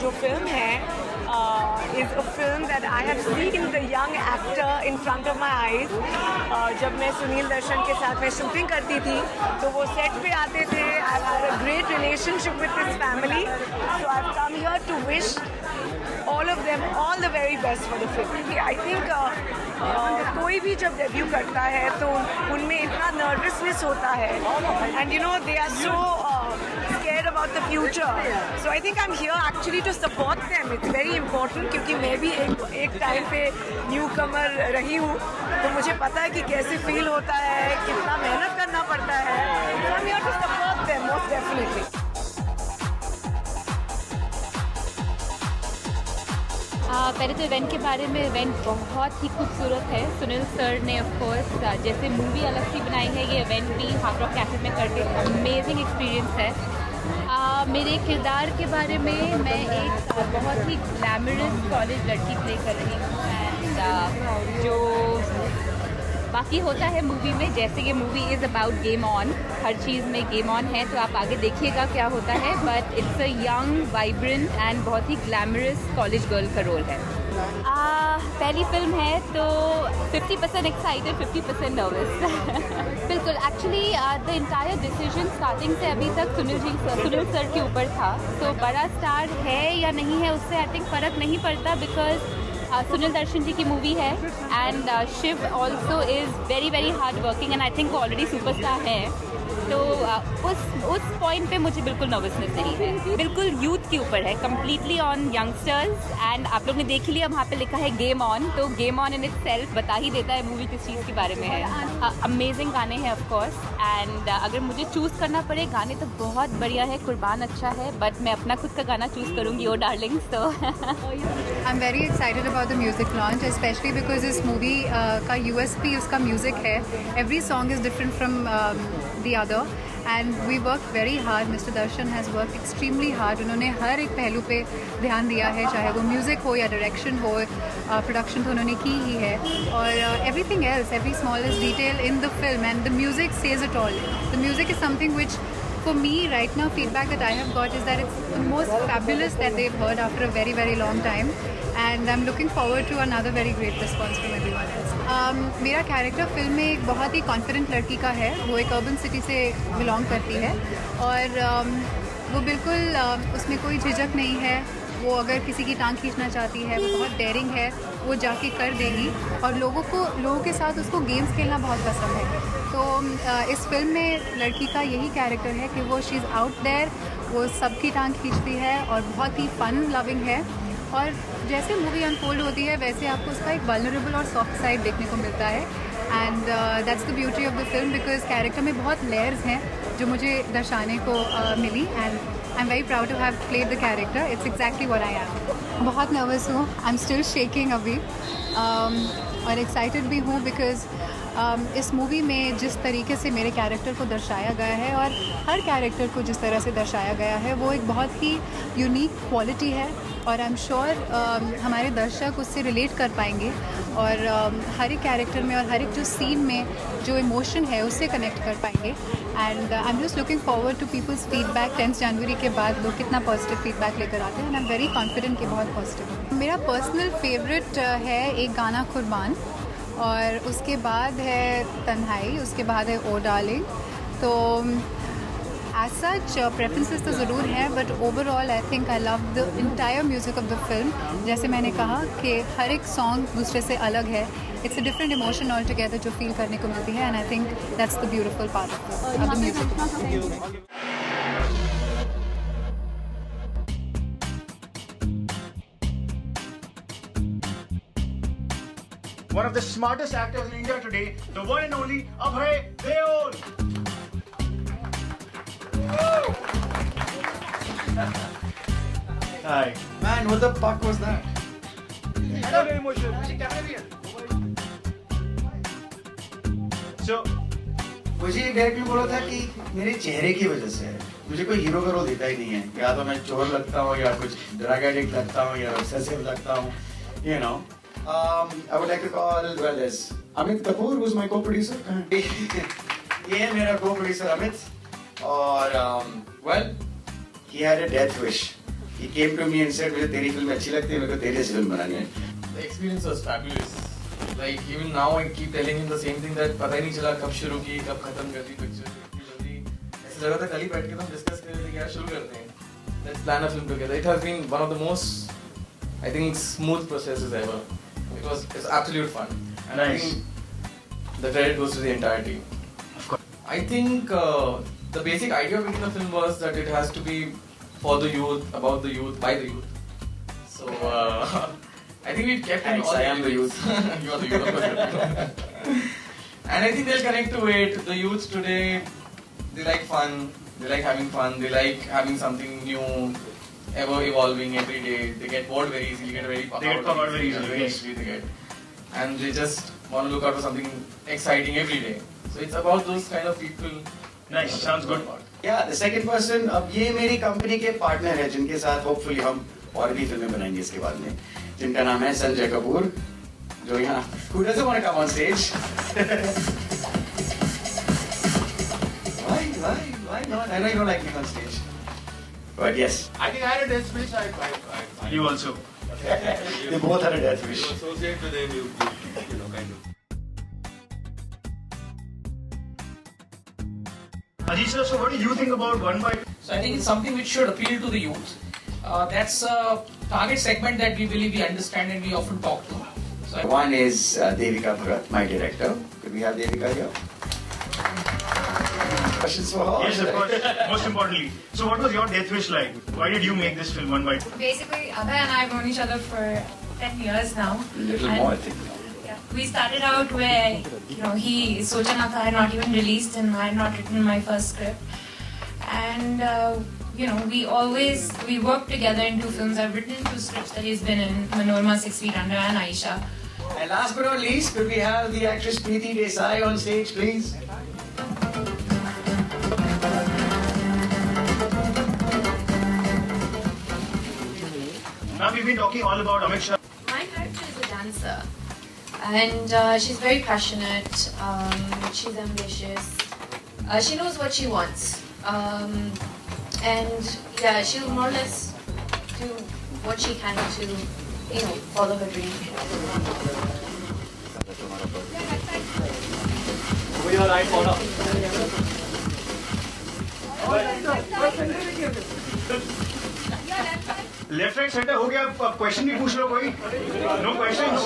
जो film है is a film that I have seen the young actor in front of my eyes. जब मैं सुनील दर्शन के साथ में शूटिंग करती थी तो वो सेट पे आते थे. I've had a great relationship with this family, so I've come here to wish all of them all the very best for the film. I think कोई भी जब डेब्यू करता है तो उनमें इतना नर्वसनेस होता है and you know they are so scared about the future. So I think I'm here actually to support them. It's very important क्योंकि मैं भी एक टाइम पे न्यू कमर रही हूँ तो मुझे पता है कि कैसे फील होता है, कितना मेहनत करना पड़ता है. So I'm here to support them most definitely. पहले तो इवेंट के बारे में, इवेंट बहुत ही खूबसूरत है. सुनील सर ने ऑफ कोर्स जैसे मूवी अलग सी बनाई है, ये इवेंट भी हार्ड रॉक कैफे में करके अमेजिंग एक्सपीरियंस है. मेरे किरदार के बारे में, मैं एक बहुत ही ग्लैमरस कॉलेज लड़की प्ले कर रही हूँ एंड जो बाकी होता है मूवी में, जैसे ये movie is about game on, हर चीज़ में गेम ऑन है तो आप आगे देखिएगा क्या होता है. But it's a young vibrant and बहुत ही ग्लैमरस कॉलेज गर्ल का रोल है. पहली फिल्म है तो 50% एक्साइटेड 50% नर्वस. बिल्कुल, actually the entire decision starting से अभी तक सुनील सर के ऊपर था. तो बड़ा स्टार है या नहीं है उससे आई थिंक फ़र्क नहीं पड़ता बिकॉज सुनील दर्शन जी की मूवी है and Shiv also is very very hard working and I think वो ऑलरेडी सुपरस्टार है. तो उस पॉइंट पे मुझे बिल्कुल नर्वसनेस नहीं है. बिल्कुल यूथ के ऊपर है, कम्प्लीटली ऑन यंगस्टर्स एंड आप लोग ने देख लिया वहाँ पे लिखा है गेम ऑन, तो गेम ऑन इन इटसेल्फ बता ही देता है मूवी किस चीज़ के बारे में है. अमेजिंग गाने हैं ऑफ कोर्स एंड अगर मुझे चूज़ करना पड़े, गाने तो बहुत बढ़िया है, कुर्बान अच्छा है, बट मैं अपना खुद का गाना चूज़ करूँगी, ओ डार्लिंग्स. तो आई am very excited about the music launch, specially because इस मूवी का USP उसका म्यूजिक है. Every song is different from the other and we worked very hard. Mr. Darshan has worked extremely hard. उन्होंने हर एक पहलू पे ध्यान दिया है, चाहे वो म्यूज़िक हो या डायरेक्शन हो, प्रोडक्शन तो उन्होंने की ही है. और everything else, every smallest detail in the film and the music says it all. The music is something which for me right now, feedback that I have got is that it's the most fabulous that they've heard after a very very long time and I'm looking forward to another very great response from everyone else. मेरा character film में एक बहुत ही confident लड़की का है. वो एक urban city से बिलोंग करती है और वो बिल्कुल उसमें कोई झिझक नहीं है. वो अगर किसी की टांग खींचना चाहती है, वो बहुत डेयरिंग है, वो जाके कर देगी और लोगों के साथ उसको गेम्स खेलना बहुत पसंद है. तो इस फिल्म में लड़की का यही कैरेक्टर है कि वो शी इज़ आउट देयर, वो सबकी टांग खींचती है और बहुत ही फन लविंग है. और जैसे मूवी अनफोल्ड होती है वैसे आपको उसका एक वल्नरेबल और सॉफ्ट साइड देखने को मिलता है and that's the beauty of the film because character में बहुत लेयर्स हैं जो मुझे दर्शाने को मिली and I am very proud to have played the character. It's exactly what I am. बहुत नर्वस हूँ, आई एम स्टिल शेकिंग अभी और एक्साइटेड भी हूँ बिकॉज इस मूवी में जिस तरीके से मेरे कैरेक्टर को दर्शाया गया है और हर कैरेक्टर को जिस तरह से दर्शाया गया है वो एक बहुत ही यूनिक क्वालिटी है और आई एम श्योर हमारे दर्शक उससे रिलेट कर पाएंगे और हर एक कैरेक्टर में और हर एक जो सीन में जो इमोशन है उससे कनेक्ट कर पाएंगे. And I am just looking forward to people's feedback. 10 जनवरी के बाद लोग कितना पॉजिटिव फीडबैक लेकर आते हैं and I am very confident कि बहुत पॉजिटिव. मेरा पर्सनल फेवरेट है एक गाना कुर्बान और उसके बाद है तन्हाई, उसके बाद है ओ डार्लिंग. तो एज सच प्रेफरेंसेस तो ज़रूर हैं but overall I think I love the entire music of the film. जैसे मैंने कहा कि हर एक सॉन्ग दूसरे से अलग है. It's a different emotion all together जो फील करने को मिलती है and I think that's the beautiful part of the music. One of the smartest actors in India today, the one and only Abhay Deol. Hi. Man, what the fuck was that? Hello, emotion. So, मुझे एक director बोला था कि मेरे चेहरे की वजह से मुझे कोई हीरो का रोल देता ही नहीं है. या तो मैं चोर लगता हूँ या कुछ ड्रग एडिक्ट लगता हूँ या ऑब्सेसिव लगता हूँ. You know. I would like to call well as Amit Kapoor, who's my co-producer. ये है मेरा co-producer Amit और well he had a death wish. He came to me and said, मुझे तेरी फिल्म अच्छी लगती है, मेरे को तेरी जैसी फिल्म बनानी है. The experience was fabulous. Like even now I keep telling him the same thing that पता ही नहीं चला कब शुरू की, कब खत्म कर दी पिक्चर. इतनी जल्दी ऐसा लगा था कल ही बैठ के हम डिस्कस कर रहे थे कि यार शुरू करते हैं. Let's plan a film together. It has been one of the most, I think, smooth processes ever. It's absolute fun. And nice. I think the credit goes to the entire team. Of course. I think the basic idea of making the film was that it has to be for the youth, about the youth, by the youth. So I think we've kept in all. I am the youth. You are the youth, of course. And I think they'll connect to it. The youth today, they like fun. They like having fun. They like having something new, ever evolving every day. They get bored very easily. They get bored very easily. They get, and they just want to look out for something exciting every day. So it's about those kind of people. Nice, sounds good. Yeah, the second person, अब ये मेरी company के partner है जिनके साथ hopefully हम और भी फिल्में बनाएंगे इसके बाद में, जिनका नाम है संजय कपूर, जो यहाँ who doesn't want to come on stage? Why not? I know you don't like me on stage, but yes. I think I had a death wish. You also. They both had a death wish. You associate with them, you know, kind of. Ajit sir, so what do you think about One Bite? So I think it's something which should appeal to the youth. That's a target segment that we believe we understand and we often talk to. So One is Devika Bhagat, my director. Could we have Devika here? Questions for her? Yes, of course. Most importantly. So what was your death wish like? Why did you make this film, One Bite? Basically, Abhay and I have known each other for 10 years now. A little more, I think. Yeah. We started out where, he, Sochana Tha had not even released and I had not written my first script. And, we worked together in 2 films. I've written 2 scripts that he's been in, Manorama, 6 Feet Under and Aisha. And last but not least, could we have the actress Preeti Desai on stage, please? Now we've been talking all about Amit Shah. My character is a dancer. And she's very passionate, she's ambitious, she knows what she wants. And yeah, she'll more or less do what she can to, follow her dream. We are right for left right centre हो गया, अब question भी पूछ लो कोई. No questions.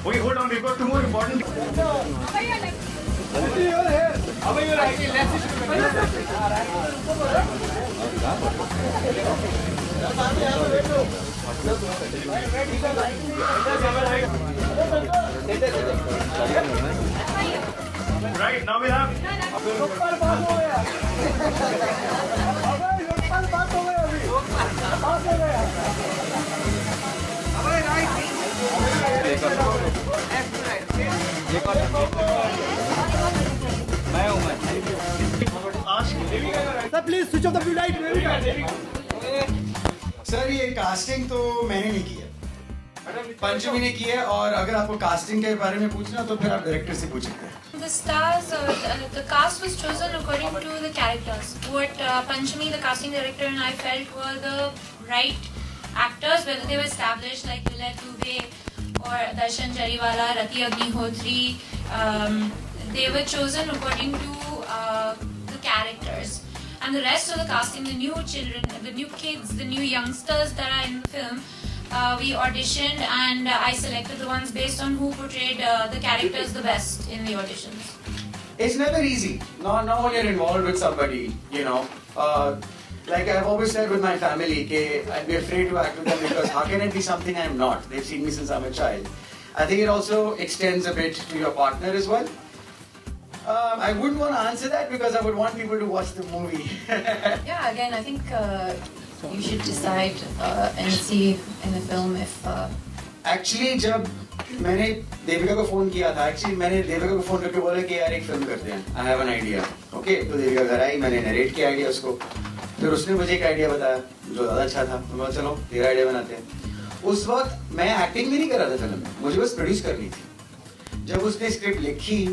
Okay, hold on, we've got 2 more important. Right, now we'll have. Sir, please switch off the blue light. Sir ये casting तो मैंने नहीं की है, पंचमी ने की है, और अगर आपको कास्टिंग के बारे में पूछना तो फिर आप डायरेक्टर से पूछ सकते हैं. The stars, the cast was chosen according to the characters. What Panchami, the casting director, and I felt were the right actors, whether they were established like Vilayat Dubey or Darshan Jariwala, Rati Agnihotri. They were chosen according to the characters. And the rest of the casting, the new children, the new kids, the new youngsters that are in the film, we auditioned and I selected the ones based on who portrayed the characters the best in the auditions. It's never easy. Not when you're involved with somebody, like I've always said with my family, I'd be afraid to act with them because how can it be something I'm not? They've seen me since I'm a child. I think it also extends a bit to your partner as well. I wouldn't want to answer that because I would want people to watch the movie. Yeah, again, I think you should decide and see in the film if... Actually, जब मैंने देविका को phone किया था, मैंने देविका को phone करके बोला कि यार एक फिल्म करते हैं. I have an idea. Okay, तो देविका घर आई, मैंने नरेट किया आइडिया उसको. फिर उसने मुझे एक आइडिया बताया जो ज़्यादा अच्छा था. तो मैं चलो तेरा आइडिया बनाते हैं. उस वक्त मैं एक्टिंग भी नहीं कर रहा था फिल्म में, मुझे बस प्रोड्यूस करनी थी. जब उसने स्क्रिप्ट लिखी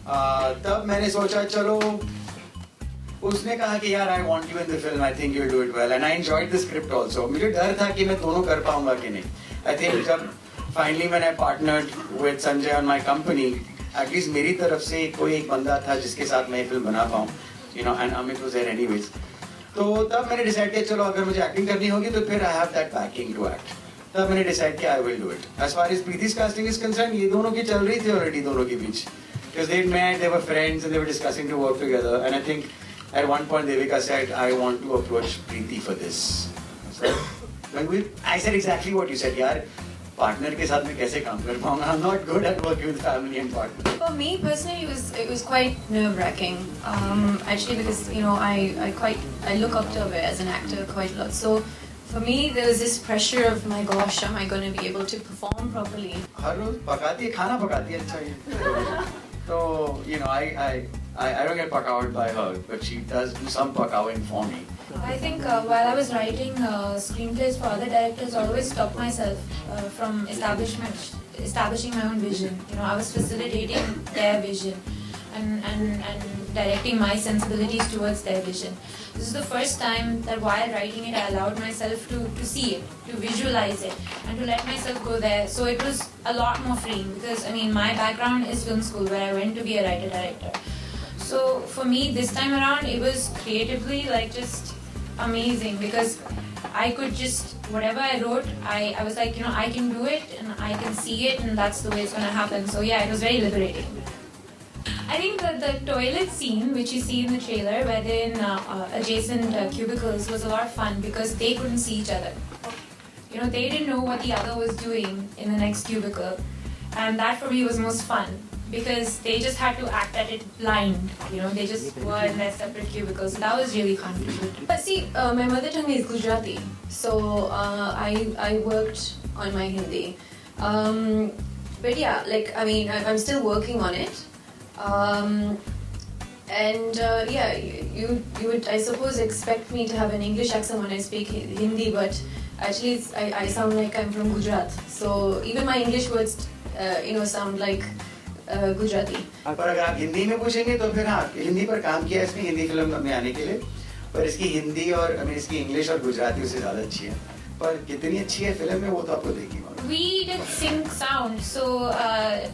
तब मैंने सोचा चलो, उसने कहा कि यार I want you in the film, I think you will do it well, and I enjoyed the script also. मुझे डर था कि मैं दोनों कर पाऊंगा कि नहीं। आई थिंक जब फाइनली मैंने partnered with Sanjay on my company, at least मेरी तरफ से कोई एक बंदा था जिसके साथ मैं ये फिल्म बना पाऊँ, you know, and Amit was there anyways. तो तब मैंने डिसाइड किया चलो अगर मुझे एक्टिंग करनी होगी तो फिर I have that backing to act. तब मैंने डिसाइड किया I will do it. As far as Preeti's casting is concerned, ये दोनों की चल रही थी ऑलरेडी दोनों के बीच, because they met, they were friends and they were discussing to work together, and I think at one point Devika said I want to approach Preeti for this. So I said exactly what you said, यार partner के साथ में कैसे काम कर पाऊंगा, I'm not good at working with family and partner. For me personally, it was quite nerve-wracking. Actually, because I look up to Abhay as an actor quite a lot. So for me, there was this pressure of my gosh, am I going to be able to perform properly? हर रोज पकाती है, खाना पकाती है अच्छा ये। So you know, I don't get pakawed by her, but she does do some pakawing for me. I think while I was writing screenplays for other directors, I always stopped myself from establishing my own vision. You know, I was facilitating their vision and directing my sensibilities towards their vision. This is the first time that while writing it, I allowed myself to see it, to visualize it, and to let myself go there. So it was a lot more freeing because, I mean, my background is film school where I went to be a writer-director. So for me, this time around, it was creatively like just amazing because I could just, whatever I wrote, I was like, you know, I can do it and I can see it and that's the way it's going to happen. So yeah, it was very liberating. I think the toilet scene, which you see in the trailer, where they're in adjacent cubicles, was a lot of fun because they couldn't see each other. You know, they didn't know what the other was doing in the next cubicle, and that for me was most fun because they just had to act at it blind. You know, they just were in their separate cubicles. So that was really fun to do. But see, my mother tongue is Gujarati, so I worked on my Hindi. But yeah, like I mean, I'm still working on it. Yeah, you would, I suppose, expect me to have an English accent when I speak Hindi, but actually I sound like I'm from Gujarat. So even my English words, you know, sound like Gujarati. पर अगर आप हिंदी में पूछेंगे तो फिर हाँ, हिंदी पर काम किया इसमें हिंदी फिल्म में आने के लिए, पर इसकी हिंदी और इसकी इंग्लिश और गुजराती उससे ज़्यादा अच्छी है। पर कितनी अच्छी है फिल्म में वो तो आपको देखी होगी। We did sync sound, so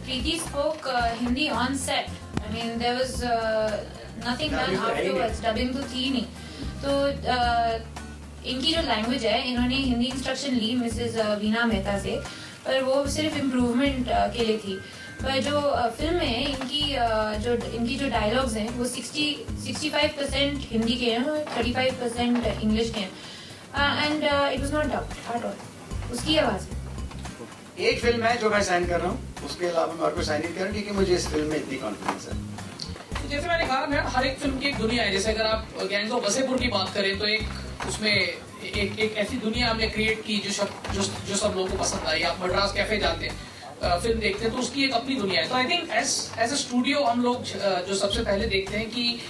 Preeti spoke Hindi on set. I mean, there was nothing done afterwards. Dubbing तो थी नहीं। तो इनकी जो लैंग्वेज है, इन्होंने हिंदी इंस्ट्रक्शन ली मिसेस वीना मेहता से, पर वो सिर्फ इम्प्रूवमेंट के लिए थी। पर जो फिल्म है इनकी जो डायलॉग्स हैं वो 65% हिंदी के हैं और 35% इंग्लिश के हैं। And it was not dubbed at all. उसकी आवाज़ है। एक फिल्म है जो मैं साइन कर रहा हूँ, उसके अलावा मैं और कोई साइन नहीं कर रहा क्योंकि मुझे इस फिल्म में इतनी कॉन्फिडेंस है। तो जैसे मैंने कहा ना, हर एक फिल्म की एक दुनिया है। जैसे अगर आप गैंग्स ऑफ वसेपुर की बात करें तो एक उसमें एक ऐसी दुनिया हमने क्रिएट की जो सब लोगों को पसंद आई। आप मद्रास कैफे जाते हैं, फिल्म देखते हैं तो उसकी एक अपनी दुनिया है। तो I think as a studio हम लोग जो सबसे पहले देखते हैं कि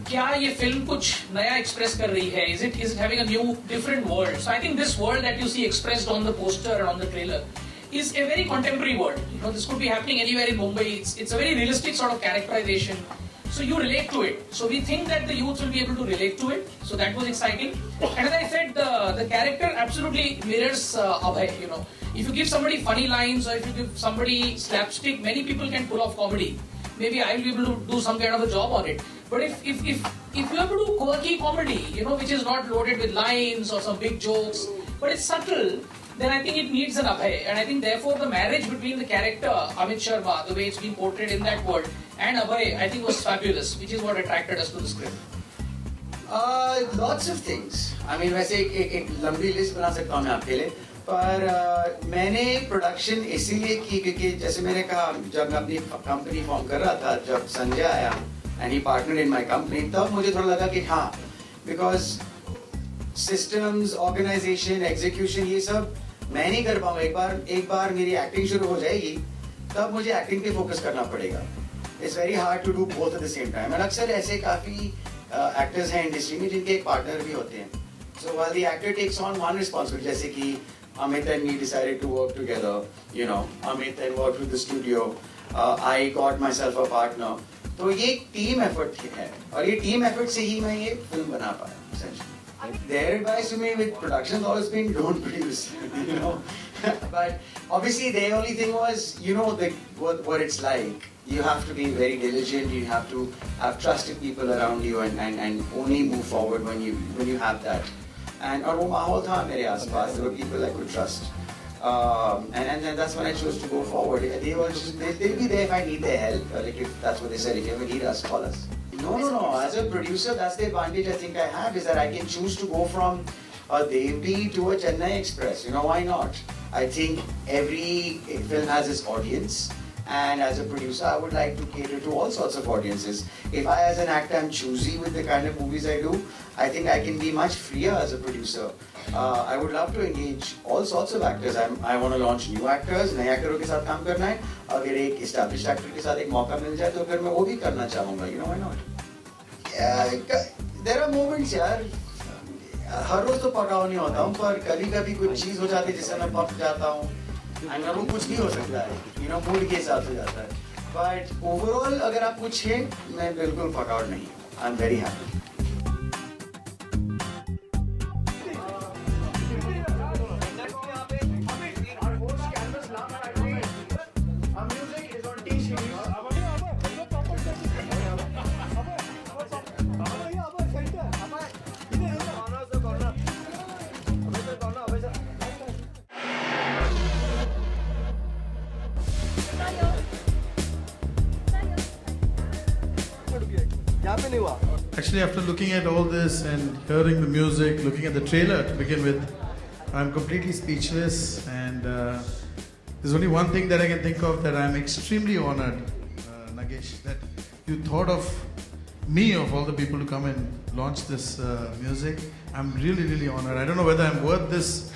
क्या ये फिल्म कुछ नया एक्सप्रेस कर रही है, is it having a new different world. So I think this world that you see expressed on the poster and on the trailer is a very contemporary world. You know, this could be happening anywhere in Mumbai. It's a very realistic sort of characterization. So you relate to it. So we think that the youth will be able to relate to it. So that was exciting. And as I said, the character absolutely mirrors Abhay. You know, if you give somebody funny lines or if you give somebody slapstick, many people can pull off comedy. Maybe I will be able to do some kind of a job on it. But if you have to do quirky comedy, you know, which is not loaded with lines or some big jokes, but it's subtle, then I think it needs an Abhay. And I think therefore the marriage between the character Amit Sharma, the way it's been portrayed in that world, and Abhay, I think was fabulous, which is what attracted us to the script. Lots of things. I mean, वैसे एक लंबी list बना सकता हूँ मैं आपके लिए, पर मैंने प्रोडक्शन इसीलिए की क्योंकि जैसे मैंने कहा जब मैं अपनी कंपनी फॉर्म कर रहा था, जब संजय आया and he partnered in my company, तब मुझे थोड़ा लगा कि हाँ, because systems, organization, execution ये सब मैं नहीं कर पाऊंगा। एक बार मेरी एक्टिंग शुरू हो जाएगी तब मुझे एक्टिंग पे फोकस करना पड़ेगा। It's very hard to do both at the same time. And अक्सर ऐसे काफी एक्टर्स हैं इंडस्ट्री में जिनके एक पार्टनर भी होते हैं। So while the actor takes on one responsibility, जैसे कि Amit and me decided to work together. You know, Amit then worked with the studio. I got myself a partner. तो ये एक टीम एफर्ट है और ये टीम एफर्ट से ही मैं ये फिल्म बना पाया essentially. Their advice to me with production has always been don't produce, you know. But obviously their only thing was, you know, what it's like. You have to be very diligent. You have to have trusted people around you and only move forward when you have that. And और वो माहौल था मेरे आसपास. There were people I could trust. And then that's when I chose to go forward. They'll be there if I need their help. Like if that's what they said. If you ever need us, call us. No. As a producer, that's the advantage I think I have is that I can choose to go from a Devdi to a Chennai Express. You know, why not? I think every film has its audience. And as a producer, I would like to cater to all sorts of audiences. If I, as an actor, am choosy with the kind of movies I do, I think I can be much freer as a producer. I would love to engage all sorts of actors. I want to launch new actors, नए एक्टरों के साथ काम करना है. अगर एक established actor के साथ एक मौका मिल जाए तो फिर मैं वो भी करना चाहूँगा. You know, why not? Yeah, there are moments, यार. हर रोज तो पकाओ नहीं होता हूँ, पर कभी-कभी कुछ चीज हो जाती है जिससे मैं पक जाता हूँ. And वो कुछ भी हो सकता है. You know, मूड के हिसाब से जाता है. But overall, अगर आप पूछें, मैं बिल्कुल पकाओ नहीं. I'm very happy. Actually, after looking at all this and hearing the music, looking at the trailer to begin with, I'm completely speechless. And there's only one thing that I can think of, that I'm extremely honored, Nagesh, that you thought of me, of all the people to come and launch this music. I'm really, really honored. I don't know whether I'm worth this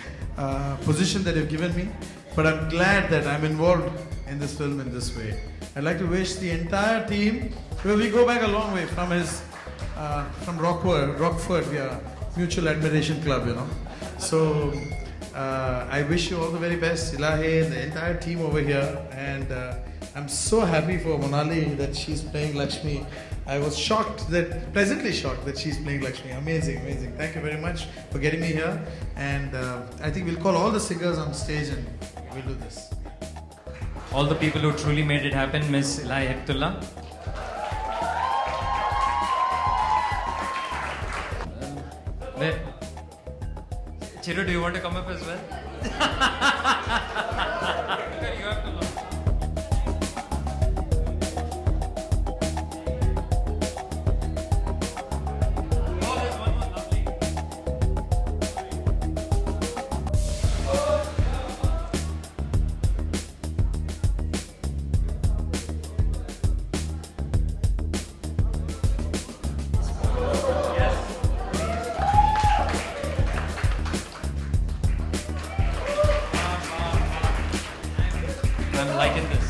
position that you've given me, but I'm glad that I'm involved in this film in this way. I'd like to wish the entire team, well, we go back a long way from Rockford, we are Mutual Admiration Club, you know. So I wish you all the very best, Ilahi, and the entire team over here. And I'm so happy for Monali that she's playing Lakshmi. I was pleasantly shocked that she's playing Lakshmi. Amazing, amazing. Thank you very much for getting me here. And I think we'll call all the singers on stage and we'll do this. All the people who truly made it happen, Ms. Ilahi Heptullah. Chiru, do you want to come up as well? You have to look. I'm liking this.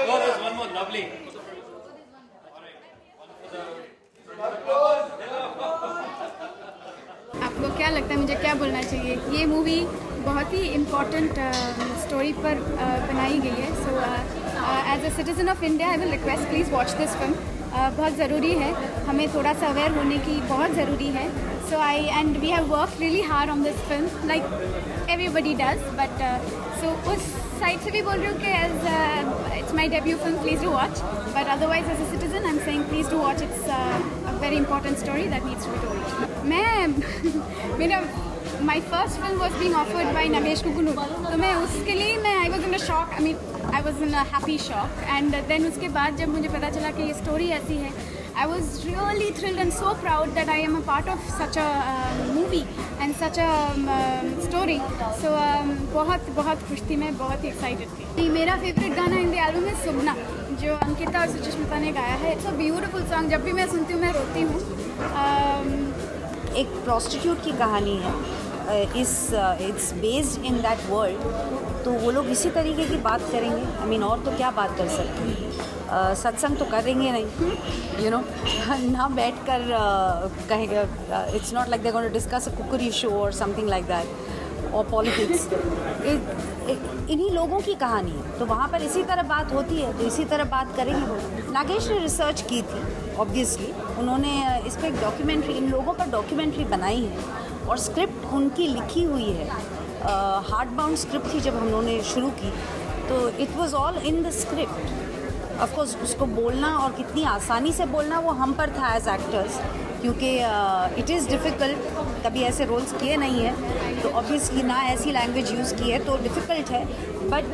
Oh, there's one more. Lovely. आपको क्या लगता है मुझे क्या बोलना चाहिए? ये movie बहुत ही इम्पोर्टेंट स्टोरी पर बनाई गई है. So as a citizen of India I will request please watch this film. बहुत ज़रूरी है, हमें थोड़ा सा अवेयर होने की बहुत ज़रूरी है. So and we have work really hard on this film like everybody does. But so उस साइड से भी बोल रही हूँ कि as it's my debut film, please do watch. But otherwise as a citizen I am saying please do watch. It's a very important story that needs to be told. मेरा my first film was being offered by Nagesh Kukunoor. तो मैं उसके लिए आई was in a shock. I was in a happy shock. And then उसके बाद जब मुझे पता चला कि ये स्टोरी ऐसी है, I was really thrilled and so proud that I am a part of such a movie and such a story. So बहुत खुश थी मैं, बहुत ही excited थी. मेरा फेवरेट गाना इन द एल्बम है सुगना, जो अंकिता और सुचिस्मिता ने गाया है। इट्स अ ब्यूटीफुल सॉन्ग, जब भी मैं सुनती हूँ मैं रोती हूँ। एक प्रोस्टिट्यूट की कहानी है, it's based in that world, तो वो लोग इसी तरीके की बात करेंगे। आई मीन और तो क्या बात कर सकते हैं, सत्संग तो करेंगे नहीं, यू नो ना बैठ कर कहेंगे। It's not like they going to discuss a cookery show और समथिंग लाइक दैट और पॉलिटिक्स। इन्हीं लोगों की कहानी है, तो वहाँ पर इसी तरह बात होती है, तो इसी तरह बात करेंगे वो। नागेश ने रिसर्च की थी ऑब्वियसली, उन्होंने इस पर एक डॉक्यूमेंट्री, इन लोगों पर डॉक्यूमेंट्री बनाई है और स्क्रिप्ट उनकी लिखी हुई है। हार्ड बाउंड स्क्रिप्ट थी जब हम लोगों ने शुरू की, तो it was all in the script. Of course उसको बोलना और कितनी आसानी से बोलना वो हम पर था एज एक्टर्स, क्योंकि इट इज़ डिफ़िकल्ट, कभी ऐसे रोल्स किए नहीं हैं, तो ऑब्वियसली ना ऐसी लैंग्वेज यूज़ की है तो डिफ़िकल्ट है। बट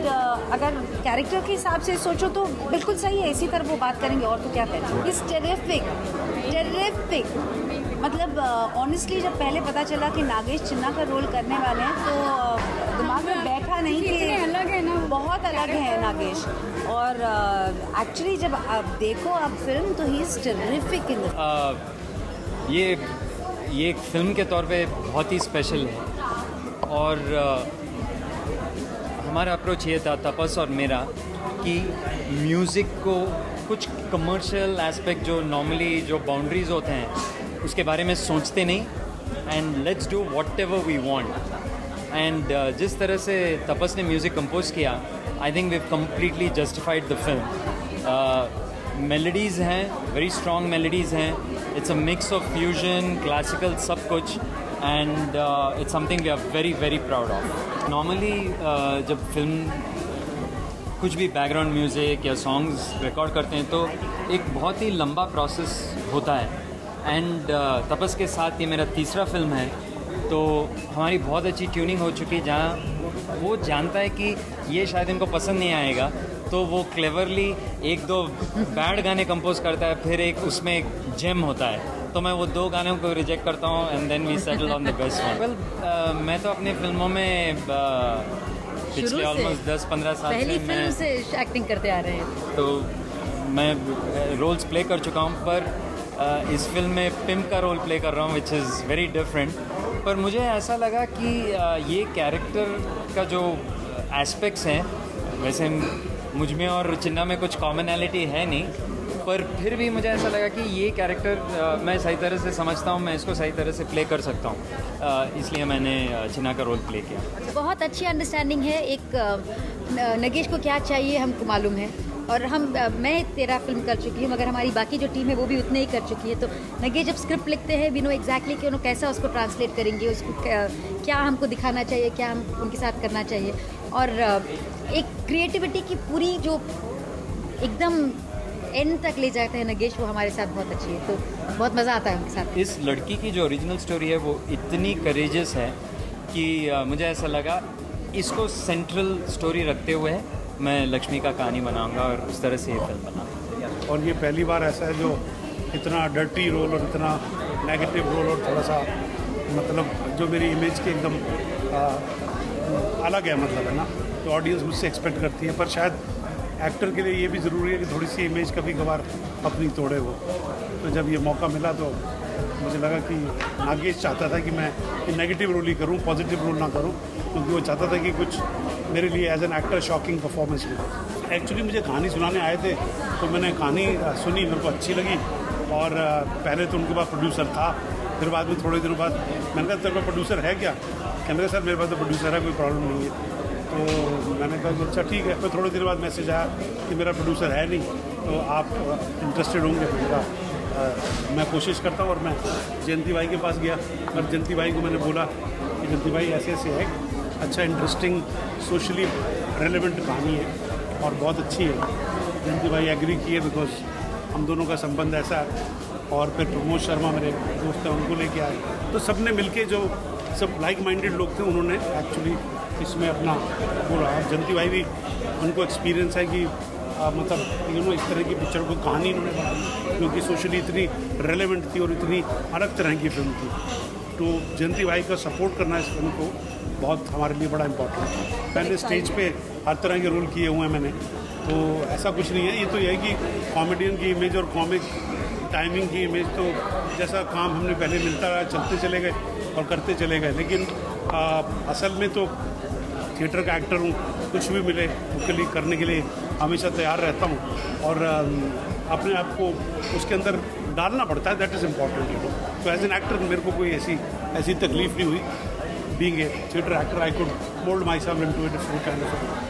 अगर कैरेक्टर के हिसाब से सोचो तो बिल्कुल सही है, इसी तरह वो बात करेंगे और तो क्या करें। It's terrific. मतलब ऑनेस्टली जब पहले पता चला कि नागेश चिन्ना का रोल करने वाले हैं तो दिमाग में बैठा नहीं कि अलग है ना, बहुत अलग है नागेश। और एक्चुअली जब आप देखो आप फिल्म तो ही इज़ टेरिफिक इन ये एक फ़िल्म के तौर पे बहुत ही स्पेशल है और हमारा अप्रोच ये था तपस और मेरा कि म्यूज़िक को कुछ कमर्शियल एस्पेक्ट जो नॉर्मली जो बाउंड्रीज होते हैं उसके बारे में सोचते नहीं, and let's do whatever we want. And जिस तरह से तपस ने म्यूज़िक कंपोज किया, I think we completely justified the film. Melodies हैं, वेरी स्ट्रॉन्ग मेलोडीज़ हैं, it's a mix of fusion, classical, सब कुछ, and it's something we are very very proud of. Normally जब फिल्म कुछ भी बैकग्राउंड म्यूज़िक या songs record करते हैं तो एक बहुत ही लंबा प्रोसेस होता है, एंड तपस के साथ ये मेरा तीसरा फिल्म है, तो हमारी बहुत अच्छी ट्यूनिंग हो चुकी है जहाँ वो जानता है कि ये शायद इनको पसंद नहीं आएगा, तो वो क्लेवरली एक दो बैड गाने कंपोज करता है, फिर एक उसमें एक जेम होता है, तो मैं वो दो गानों को रिजेक्ट करता हूँ and then we settle on the best one. Well, मैं तो अपनी फिल्मों में पिछले ऑलमोस्ट 10-15 साल पहली से फिल्म से एक्टिंग करते आ रहे हैं, तो मैं रोल्स प्ले कर चुका हूँ, पर इस फिल्म में पिम्प का रोल प्ले कर रहा हूँ विच इज़ वेरी डिफरेंट। पर मुझे ऐसा लगा कि ये कैरेक्टर का जो एस्पेक्ट्स हैं, वैसे मुझ में और चिन्ना में कुछ कॉमनैलिटी है नहीं, पर फिर भी मुझे ऐसा लगा कि ये कैरेक्टर मैं सही तरह से समझता हूँ, मैं इसको सही तरह से प्ले कर सकता हूँ, इसलिए मैंने चिन्ना का रोल प्ले किया। बहुत अच्छी अंडरस्टैंडिंग है। एक नगेश को क्या चाहिए हमको मालूम है, और मैं 13 फिल्म कर चुकी हूँ, मगर हमारी बाकी जो टीम है वो भी उतने ही कर चुकी है। तो नगेश जब स्क्रिप्ट लिखते हैं वी नो एग्जैक्टली कि उन्होंने कैसा उसको ट्रांसलेट करेंगे, उसको क्या हमको दिखाना चाहिए, क्या हम उनके साथ करना चाहिए, और एक क्रिएटिविटी की पूरी जो एकदम एंड तक ले जाता है नगेश, वो हमारे साथ बहुत अच्छी है, तो बहुत मज़ा आता है उनके साथ। इस लड़की की जो ओरिजिनल स्टोरी है वो इतनी करेजियस है कि मुझे ऐसा लगा इसको सेंट्रल स्टोरी रखते हुए मैं लक्ष्मी का कहानी बनाऊंगा और उस तरह से ये फिल्म बनाऊंगा। और ये पहली बार ऐसा है जो इतना डर्टी रोल और इतना नेगेटिव रोल और थोड़ा सा मतलब जो मेरी इमेज के एकदम अलग है, मतलब है ना, तो ऑडियंस मुझसे एक्सपेक्ट करती है। पर शायद एक्टर के लिए ये भी ज़रूरी है कि थोड़ी सी इमेज कभी कभार अपनी तोड़े वो। तो जब ये मौका मिला तो मुझे लगा कि नागेश चाहता था कि मैं नेगेटिव रोल ही करूं, पॉजिटिव रोल ना करूं, क्योंकि वो चाहता था कि कुछ मेरे लिए as an actor shocking performance मिले। एक्चुअली मुझे कहानी सुनाने आए थे, तो मैंने कहानी सुनी, मेरे को अच्छी लगी, और पहले तो उनके पास प्रोड्यूसर था, फिर बाद में थोड़े दिनों बाद मैंने कहा तेरे पास प्रोड्यूसर है क्या? कहने लगा सर मेरे पास तो प्रोड्यूसर है, कोई प्रॉब्लम नहीं है। तो मैंने कहा कि अच्छा ठीक है। फिर थोड़े देर बाद मैसेज आया कि मेरा प्रोड्यूसर है नहीं, तो आप इंटरेस्टेड होंगे? मैंने कहा मैं कोशिश करता हूँ, और मैं जयंती भाई के पास गया और जयंती भाई को मैंने बोला कि जयंती भाई ऐसे ऐसे है, अच्छा इंटरेस्टिंग सोशली रेलेवेंट कहानी है और बहुत अच्छी है। जयंती भाई एग्री किए बिकॉज हम दोनों का संबंध ऐसा है। और फिर प्रमोद शर्मा मेरे दोस्त हैं, उनको लेके आए, तो सब ने मिलके जो सब लाइक माइंडेड लोग थे उन्होंने एक्चुअली इसमें अपना बोला। जयंती भाई भी उनको एक्सपीरियंस है कि मतलब यू नो इस तरह की पिक्चर को कहानी इन्होंने बनाई, क्योंकि सोशली इतनी रेलेवेंट थी और इतनी अलग तरह की फिल्म थी। तो जयंती भाई का सपोर्ट करना इस फिल्म को बहुत हमारे लिए बड़ा इम्पोर्टेंट है। पहले स्टेज पे हर तरह के रोल किए हुए हैं मैंने, तो ऐसा कुछ नहीं है। ये तो यह है कि कॉमेडियन की इमेज और कॉमिक टाइमिंग की इमेज तो जैसा काम हमने पहले मिलता रहा, चलते चले गए और करते चले गए, लेकिन असल में तो थिएटर का एक्टर हूँ, कुछ भी मिले उसके लिए करने के लिए हमेशा तैयार रहता हूँ और अपने आप को उसके अंदर डालना पड़ता है, that is important you know. तो एज एन एक्टर मेरे को कोई ऐसी तकलीफ नहीं हुई। Being A theatre actor I could mould my self into a different kind of